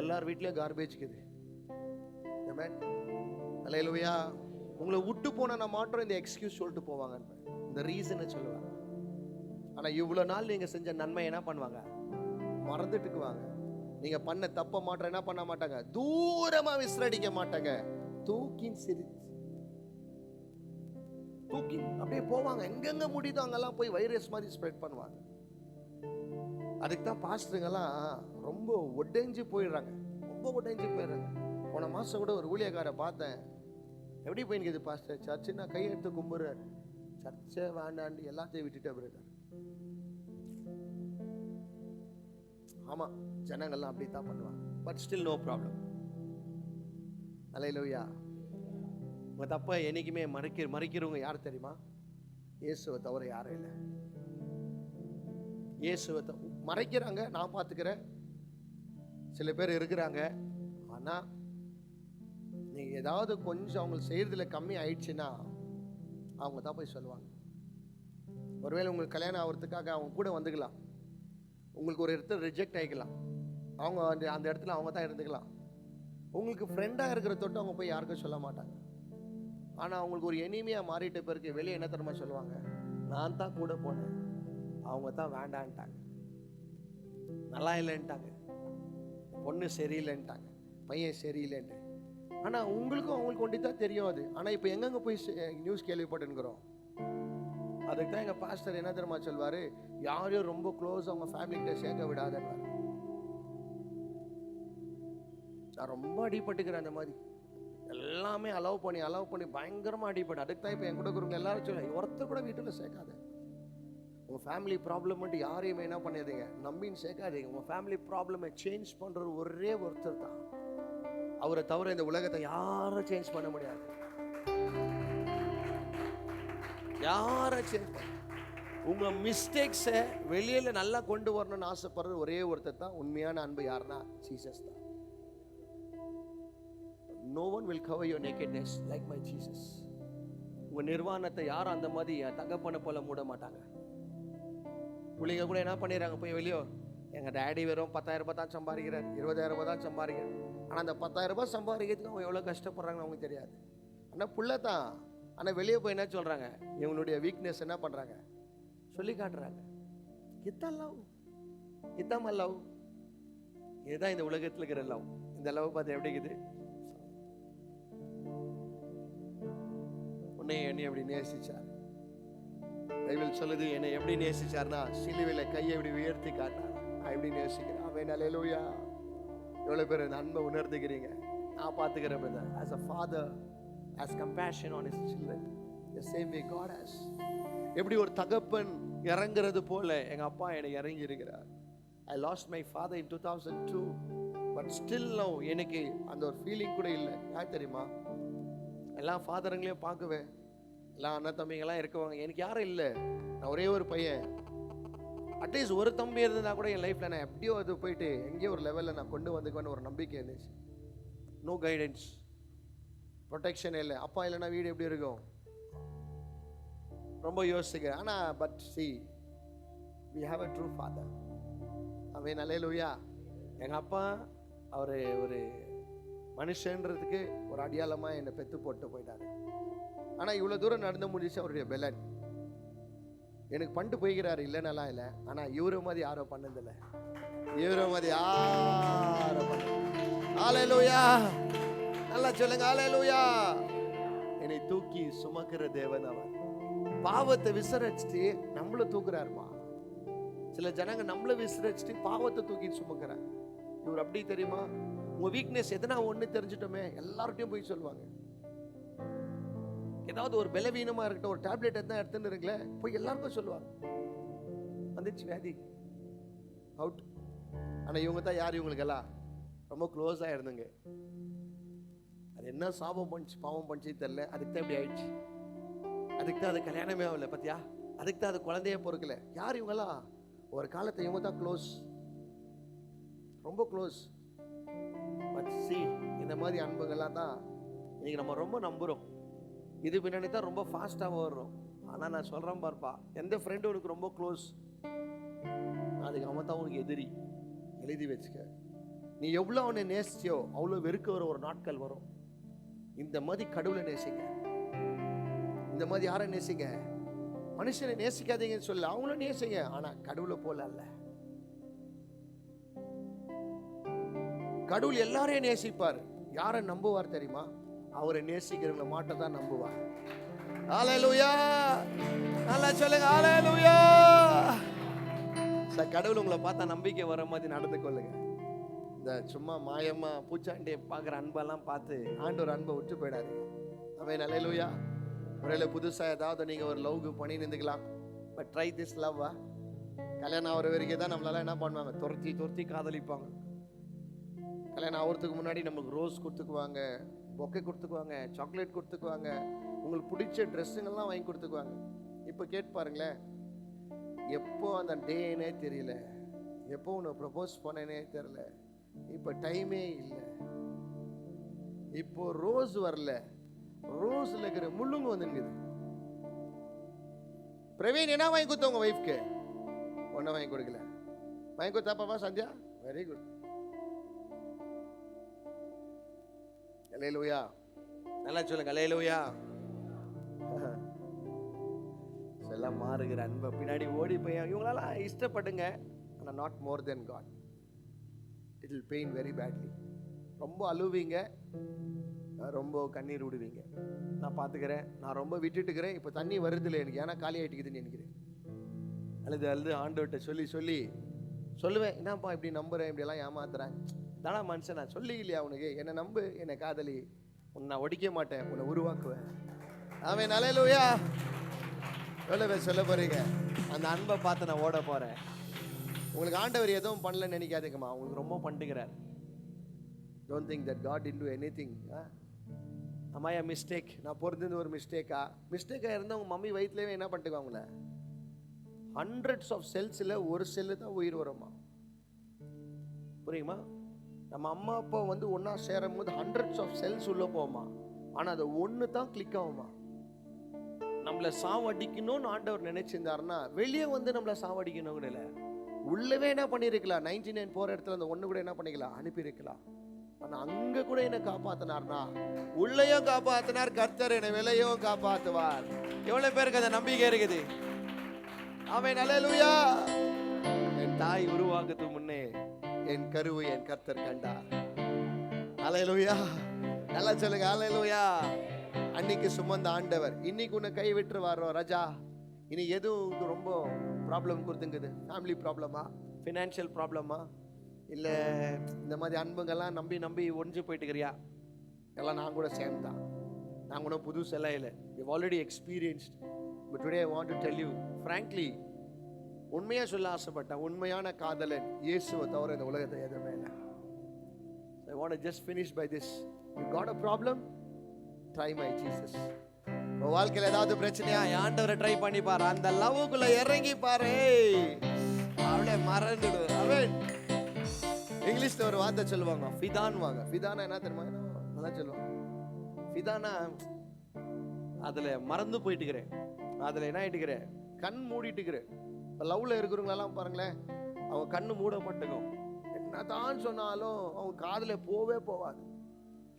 எல்லார் வீட்லேயும் கார்பேஜ் இருக்குது. அல்லேலூயா. உங்களை விட்டு போன நான் மாற்றம் இந்த எக்ஸ்கியூஸ் சொல்லிட்டு போவாங்க, இந்த ரீசனை சொல்லுவாங்க. ஆனால் இவ்வளோ நாள் நீங்கள் செஞ்ச நன்மை என்ன பண்ணுவாங்க? மறந்துட்டுக்குவாங்க. நீங்கள் பண்ண தப்ப மாற்றம் என்ன பண்ண மாட்டாங்க? தூரமாக விசிறடிக்க மாட்டாங்க, தூக்கி அப்படியே போவாங்க. எங்கெங்க முடியுதோ அங்கெல்லாம் போய் வைரஸ் மாதிரி ஸ்ப்ரெட் பண்ணுவாங்க. அதுக்கு தான் பாஸ்டருங்கெல்லாம் ரொம்ப ஒடைஞ்சு போயிடுறாங்க, ரொம்ப ஒடைஞ்சு போயிடுறாங்க. போன மாதம் கூட ஒரு ஊழியக்காரை பார்த்தேன். எப்படி போயின்னுக்குது பாஸ்டர்? சர்ச்சுன்னா கையெடுத்து கும்பிடுறாரு. சர்ச்சை வேண்டாண்டு எல்லாத்தையும் விட்டுட்டு பிரதர். ஆமாம், ஜனங்கள்லாம் அப்படி தான் பண்ணுவாங்க, பட் ஸ்டில் நோ ப்ராப்ளம். அல்லேலூயா. உங்கள் தப்பை என்றைக்குமே மறைக்கிறவங்க யார் தெரியுமா? இயேசுவை தவிர யாரும் இல்லை. இயேசுவை மறைக்கிறாங்க, நான் பார்த்துக்கிறேன். சில பேர் இருக்கிறாங்க, ஆனால் நீங்கள் ஏதாவது கொஞ்சம் அவங்களுக்கு செய்கிறதுல கம்மி ஆயிடுச்சுன்னா அவங்க தான் போய் சொல்லுவாங்க. ஒருவேளை உங்களுக்கு கல்யாணம் ஆகிறதுக்காக அவங்க கூட வந்துக்கலாம், உங்களுக்கு ஒரு இடத்துல ரிஜெக்ட் ஆகிக்கலாம், அவங்க அந்த இடத்துல அவங்க தான் இருந்துக்கலாம். உங்களுக்கு ஃப்ரெண்டாக இருக்கிற தொட்டு அவங்க போய் யாருக்கும் சொல்ல மாட்டாங்க. ஆனால் அவங்களுக்கு ஒரு எனிமையாக மாறிட்ட பிறகு வெளியே என்ன தெரியுமா சொல்லுவாங்க? நான் தான் கூட போனேன், அவங்க தான் வேண்டான்ட்டாங்க, நல்லா இல்லைன்ட்டாங்க, பொண்ணு சரியில்லைன்ட்டாங்க, பையன் சரியில்லைன்ட்டு. ஆனால் உங்களுக்கும் அவங்களுக்கு ஒண்டி தான் தெரியும் அது. ஆனால் இப்போ எங்கெங்கே போய் நியூஸ் கேள்விப்பட்டுங்கிறோம். அதுக்கு தான் எங்கள் பாஸ்டர் என்ன தெரியுமா சொல்வார்? யாரையும் ரொம்ப க்ளோஸ் அவங்க ஃபேமிலிகிட்ட சேர்க்க விடாதன்னு. நான் ரொம்ப அடிபட்டுக்கிறேன் அந்த மாதிரி. எல்லாமே அலோவ் பண்ணி பயங்கரமாக அடிப்பட்டு. அதுக்கு தான் இப்போ என் கூட இருக்கிறவங்க எல்லாரும் சொல்லுவாங்க, ஒருத்தர் கூட வீட்டில் சேர்க்காத. உங்கள் ஃபேமிலி ப்ராப்ளம்ட்டு யாரையுமே என்ன பண்ணாதீங்க, நம்பின்னு சேர்க்காதீங்க. உங்கள் ஃபேமிலி ப்ராப்ளமை சேஞ்ச் பண்ணுறது ஒரே ஒருத்தர் தான். அவரை தவிர இந்த உலகத்தை யாரும் சேஞ்ச் பண்ண முடியாது. யாரை சேஞ்ச் பண்ண? உங்கள் மிஸ்டேக்ஸை வெளியில் நல்லா கொண்டு வரணும்னு ஆசைப்படுறது ஒரே ஒருத்தர் தான். உண்மையான அன்பு யாருன்னா ஜீசஸ் தான். No one will cover your nakedness like my Jesus. உங்கள் நிர்வாணத்தை யாரும் அந்த மாதிரி தகப்பனை போல மூட மாட்டாங்க. பிள்ளைங்க கூட என்ன பண்ணிடுறாங்க, போய் வெளியோ எங்கள் டேடி வெறும் 10,000 ரூபாய் தான் சம்பாதிக்கிறார், 20,000 ரூபாய் தான் சம்பாதிக்கிறார். ஆனால் அந்த 10,000 ரூபாய் சம்பாதிக்கிறதுக்கு அவங்க எவ்வளோ கஷ்டப்படுறாங்கன்னு அவங்களுக்கு தெரியாது. ஆனால் புள்ள தான். ஆனால் வெளியே போய் என்ன சொல்கிறாங்க, இவங்களுடைய வீக்னஸ் என்ன பண்ணுறாங்க சொல்லி காட்டுறாங்க. இதான் லவ், இதான் லவ். இதுதான் இந்த உலகத்தில் இருக்கிற லவ். இந்த லவ் பார்த்து எப்படி இருக்குது? உன்னை என்னை எப்படி நேசிச்சார்? பைபிள் சொல்லுது, என்னை எப்படி நேசிச்சார்னா சிலுவையில் கையை எப்படி உயர்த்தி காட்டினார். எப்படி நேசிக்கிறான் அவன். அல்லேலூயா. எவ்வளவு பேர் இந்த அன்பை உணர்ந்துக்கிறீங்க? நான் பார்த்துக்கிறேன் brother. As a father has compassion on his children, the same way God has. எப்படி ஒரு தகப்பன் இறங்குறது போல எங்க அப்பா என்னை இறங்கி இருக்கிறார். I lost my father in 2002, but still now எனக்கு அந்த ஒரு ஃபீலிங் கூட இல்லை. யார் தெரியுமா? எல்லா ஃபாதருங்களையும் பார்க்குவேன், எல்லா அண்ணன் தம்பிங்கெல்லாம் இருக்குவாங்க, எனக்கு யாரும் இல்லை. நான் ஒரே ஒரு பையன். அட்லீஸ்ட் ஒரு தம்பி இருந்தால் கூட என் லைஃப்பில் நான் எப்படியோ அது போயிட்டு எங்கேயோ ஒரு லெவலில் நான் கொண்டு வந்துக்குவேன்னு ஒரு நம்பிக்கை இருந்துச்சு. நோ கைடன்ஸ், ப்ரொடெக்ஷன் இல்லை. அப்பா இல்லைன்னா வீடு எப்படி இருக்கும்? ரொம்ப யோசிக்கிறேன். ஆனால் but see, we have a true father. அவன் அல்லேலூயா. எங்கள் அப்பா அவர் ஒரு மனுஷன்றதுக்கு ஒரு அடையாளமாக என்னை பெற்று போட்டு போயிட்டாரு. ஆனால் இவ்வளோ தூரம் நடந்து முடிச்சு அவருடைய பெலன். எனக்கு பண்டு போய்கிறாரு, இல்லைன்னெல்லாம் இல்லை. ஆனால் இவரை மாதிரி யாரோ பண்ணதில்லை. இவரை மாதிரி யாரோ பண்ண. ஹல்லேலூயா, நல்லா சொல்லுங்க ஹல்லேலூயா. என்னை தூக்கி சுமக்கிற தேவன் அவர். பாவத்தை விசரிச்சுட்டு நம்மள தூக்குறாருமா. சில ஜனங்க நம்மள விசரிச்சுட்டு பாவத்தை தூக்கி சுமக்கிறாங்க. இவர் அப்படி தெரியுமா? உங்க வீக்னஸ் எதனா ஒண்ணு தெரிஞ்சிட்டோமே எல்லார்ட்டையும் போய் சொல்லுவாங்க. ஏதாவது ஒரு பலவீனமா இருக்கட்டும், ஒரு டேப்லெட் எதனா எடுத்துன்னு இருக்கல, போய் எல்லாருக்கும் சொல்லுவாங்க. வந்துச்சு வியாதி அவுட். ஆனா இவங்க தான் யார்? இவங்களுக்கு எல்லாம் ரொம்ப க்ளோஸா இருந்துங்க. அது என்ன சாபம் பண்ணிச்சு பாவம் பண்ணிச்சு தெரியல. அதுக்கு தான் இப்படி ஆயிடுச்சு. அதுக்கு தான் அது கல்யாணமே ஆகல. பத்தியா, அதுக்கு தான் அது குழந்தைய பொறுக்கல. யார் இவங்கெல்லாம்? ஒரு காலத்தை இவங்க தான் க்ளோஸ், ரொம்ப க்ளோஸ். பட் see, இந்த மாதிரி அன்புகள்லாம் தான் இன்னைக்கு நம்ம ரொம்ப நம்புகிறோம். இது பின்னாடி தான் ரொம்ப ஃபாஸ்ட்டாக வர்றோம். ஆனால் நான் சொல்கிறேன் பார்ப்பா, எந்த ஃப்ரெண்டு உனக்கு ரொம்ப க்ளோஸ், அதுக்கு அவன் தான் உனக்கு எதிரி. எழுதி வச்சுக்க. நீ எவ்வளோ அவனை நேசிச்சியோ அவ்வளோ வெறுக்க வர ஒரு நாட்கள் வரும். இந்த மாதிரி கடவுளை நேசிங்க. இந்த மாதிரி யாரை நேசிங்க? மனுஷனை நேசிக்காதீங்கன்னு சொல்ல, அவங்கள நேசிங்க. ஆனால் கடவுளை போல அல்ல. கடவுள் எல்லாரையும் நேசிப்பார். யாரை நம்புவார் தெரியுமா? அவரை நேசிக்கிறவங்கள மாட்ட தான் நம்புவார். ஹல்லேலூயா, நல்லா சொல்லுங்க ஹல்லேலூயா. கடவுள் உங்களை பார்த்தா நம்பிக்கை வர மாதிரி நடந்து கொள்ளுங்க. இந்த சும்மா மாயமா பூச்சாண்டியை பார்க்குற அன்பெல்லாம் பார்த்து ஆண்டவர் அன்பை விட்டு போயிடாது. அவன் ஹல்லேலூயா. ஒருவேளை புதுசாக ஏதாவது நீங்கள் ஒரு லவ்க்கு பண்ணி நின்றுக்கலாம். But try this love. கல்யாணம் ஆகிற வரைக்கும் தான் நம்மளால என்ன பண்ணுவாங்க? துரத்தி துரத்தி காதலிப்பாங்க. கல்யாணம் ஆகிறதுக்கு முன்னாடி நமக்கு ரோஸ் கொடுத்துக்குவாங்க, பொக்கை கொடுத்துக்குவாங்க, சாக்லேட் கொடுத்துக்குவாங்க, உங்களுக்கு பிடிச்ச ட்ரெஸ்ஸுங்கெல்லாம் வாங்கி கொடுத்துக்குவாங்க. இப்போ கேட்டு பாருங்களேன், எப்போ அந்த டேனே தெரியல, எப்போ உன்னை ப்ரப்போஸ் பண்ணனே தெரியல. இப்போ டைமே இல்லை. இப்போ ரோஸ் வரல, ரோஸ்ல இருக்கிற முள்ளுங்க வந்துங்குது. பிரவீன் என்ன வாங்கி கொடுத்த உங்க வைஃப்க்கு? ஒன்னும் வாங்கி கொடுக்கல. வாங்கி கொடுத்தாப்பா சந்தியா? Very good. அல்லேலூயா, நல்லா சொல்லுங்க அல்லேலூயா. எல்லாம் மாறுகிற அன்பை பின்னாடி ஓடி போய் இவங்களெல்லாம் இஷ்டப்படுங்க. ஆனால் not more than God. It will pain very badly. ரொம்ப அழுவீங்க, ரொம்ப கண்ணீர் விடுவீங்க. நான் பார்த்துக்கிறேன், நான் ரொம்ப விட்டுட்டுக்கிறேன். இப்போ தண்ணி வருதில்லை எனக்கு, ஏன்னா காலி ஆகிட்டுக்குதுன்னு நினைக்கிறேன். அழுது அழுது ஆண்டவர்கிட்ட சொல்லி சொல்லி சொல்லுவேன், என்னப்பா இப்படி நம்புறேன், இப்படியெல்லாம் ஏமாத்துறேன். தானா மனுஷன், நான் சொல்லி இல்லையா உனக்கு? என்னை நம்பு, என்னை காதலி, உன்னை நான் ஒடிக்க மாட்டேன், உன்னை உருவாக்குவேன். அவன் அல்லேலூயா. எவ்வளோ பேர் சொல்ல போறீங்க? அந்த அன்பை பார்த்து நான் ஓட போறேன். உங்களுக்கு ஆண்டவர் எதுவும் பண்ணலன்னு நினைக்காதீங்கம்மா, உங்களுக்கு ரொம்ப பண்ணிக்கிறார். Don't think that God didn't do anything. Am I a mistake? நான் பிறந்தது ஒரு மிஸ்டேக்கா? மிஸ்டேக்காக இருந்தால் உங்கள் மம்மி வயிற்றுலேயே என்ன பண்ணிட்டுவாங்களே, ஹண்ட்ரட்ஸ் ஆஃப் செல்ஸில் ஒரு செல்லு தான் உயிர் வருமா? புரியுமா? நம்ம அம்மா அப்பா வந்து ஒன்றா சேரும் போது ஹண்ட்ரட்ஸ் ஆஃப் செல்ஸ் உள்ளே போகுமா, ஆனால் அது ஒன்று தான் கிளிக் ஆகுமா. நம்மளை சாவடிக்கணும்னு ஆண்டவர் நினைச்சிருந்தாருன்னா வெளியே வந்து நம்மளை சாவடிக்கணும்னு இல்லை, உள்ளவே என்ன பண்ணியிருக்கலாம், 99 போகிற இடத்துல அந்த ஒன்று கூட என்ன பண்ணிக்கலாம், அனுப்பியிருக்கலாம். ஆனால் அங்கே கூட என்னை காப்பாற்றினார்னா உள்ளேயும் காப்பாற்றினார் கர்த்தர், என்னை வெளியும் காப்பாற்றுவார். எவ்வளோ பேருக்கு அந்த நம்பிக்கை இருக்குது? ஆமென் அல்லேலூயா. என் தாய் உருவாக்குறதுக்கு முன்னே என் கருவை என் கர்த்தர் கண்டார். அல்லேலூயா, நல்லா சொல்லுங்க அல்லேலூயா. அன்னைக்கு சுமந்த ஆண்டவர் இன்னைக்கு உன்னை கை விட்டு வர்றோம் ராஜா. இனி எதுவும் ரொம்ப ப்ராப்ளம் கொடுத்துங்குது? ஃபேமிலி ப்ராப்ளமா, ஃபினான்ஷியல் ப்ராப்ளமா, இல்லை இந்த மாதிரி அன்புங்கெல்லாம் நம்பி நம்பி ஒன்று போயிட்டுக்கிறியா? எல்லாம் நான் கூட சேம் தான். நான் கூட புதுசெல்லாம் இல்லை. You already experienced. But today I want to tell you frankly, உண்மையாக சொல்ல ஆசைப்பட்டேன், உண்மையான காதலன் இயேசுவை தவிர இந்த உலகத்தை எதுவுமே இல்லை. I want to just finish by this. You got a problem, try my Jesus. உன் வாழ்க்கையில் ஏதாவது பிரச்சனையா, ஆண்டவரை ட்ரை பண்ணி பாரு. அந்த லவ்வுக்குள்ள இறங்கி பாரு, அவளே மறந்துடு. அவன் இங்கிலீஷ்ல ஒரு வார்த்தை சொல்லுவாங்க, ஃபிதான் வாங்க. ஃபிதானா என்ன தெரியுமா? நல்லா சொல்லுவாங்க. ஃபிதானா அதுல மறந்து போயிட்டுக்கிறேன், அதுல என்ன ஆயிட்டுக்கிறேன், கண் மூடிட்டுக்கிறேன். இப்போ லவ்ல இருக்கிறவங்களெல்லாம் பாருங்களேன், அவங்க கண்ணு மூடப்பட்டுக்கும். என்னதான் சொன்னாலும் அவங்க காதுல போவே போவாது.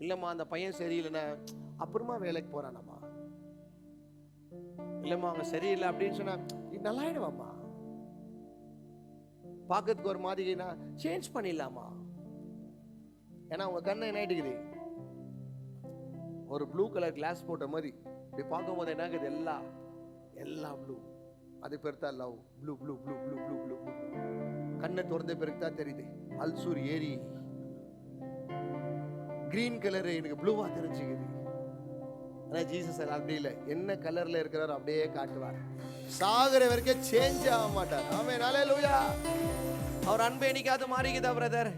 இல்லைம்மா அந்த பையன் சரியில்லைன்னா அப்புறமா வேலைக்கு போறானம்மா, இல்லைம்மா அவங்க சரியில்லை அப்படின்னு சொன்னா நல்லாயிடுவாம்மா, பார்க்கறதுக்கு ஒரு மாதிரினா சேஞ்ச் பண்ணிடலாமா. ஏன்னா அவங்க கண்ணை என்ன ஆயிட்டுக்குது, ஒரு ப்ளூ கலர் கிளாஸ் போட்ட மாதிரி. இப்படி பார்க்கும்போது என்ன ஆகுது, எல்லாம் ப்ளூ. அது பேர் தான் love. Blue blue blue blue blue blue blue. கண்ணை திறந்த பிறகு தான் தெரியுது அல்சூர் ஏரி கிரீன் கலர் எனக்கு ப்ளூவா தெரிஞ்சுக்குது. ஆனால் ஜீசஸ் அப்படி இல்லை, என்ன கலர்ல இருக்கிறார் அப்படியே காட்டுவார். சாகர வரைக்கும் சேஞ்ச் ஆக மாட்டார். ஆமென், ஹல்லேலூயா. அவர் அன்பு என்னைக்காவது மாறிக்குதா பிரதர்?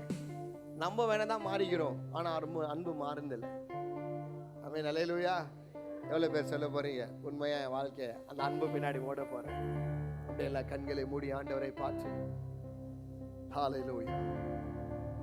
நம்ம வேணதான் மாறிக்கிறோம், ஆனா அன்பு மாறுந்தில்லை. ஆமென், ஹல்லேலூயா. எவ்வளவு பேர் சொல்ல போறீங்க உண்மையா என் வாழ்க்கை அந்த அன்பு பின்னாடி ஓட போறேன்? அப்படியே எல்லா கண்களை மூடி ஆண்டவரை பார்த்து ஹல்லேலூயா.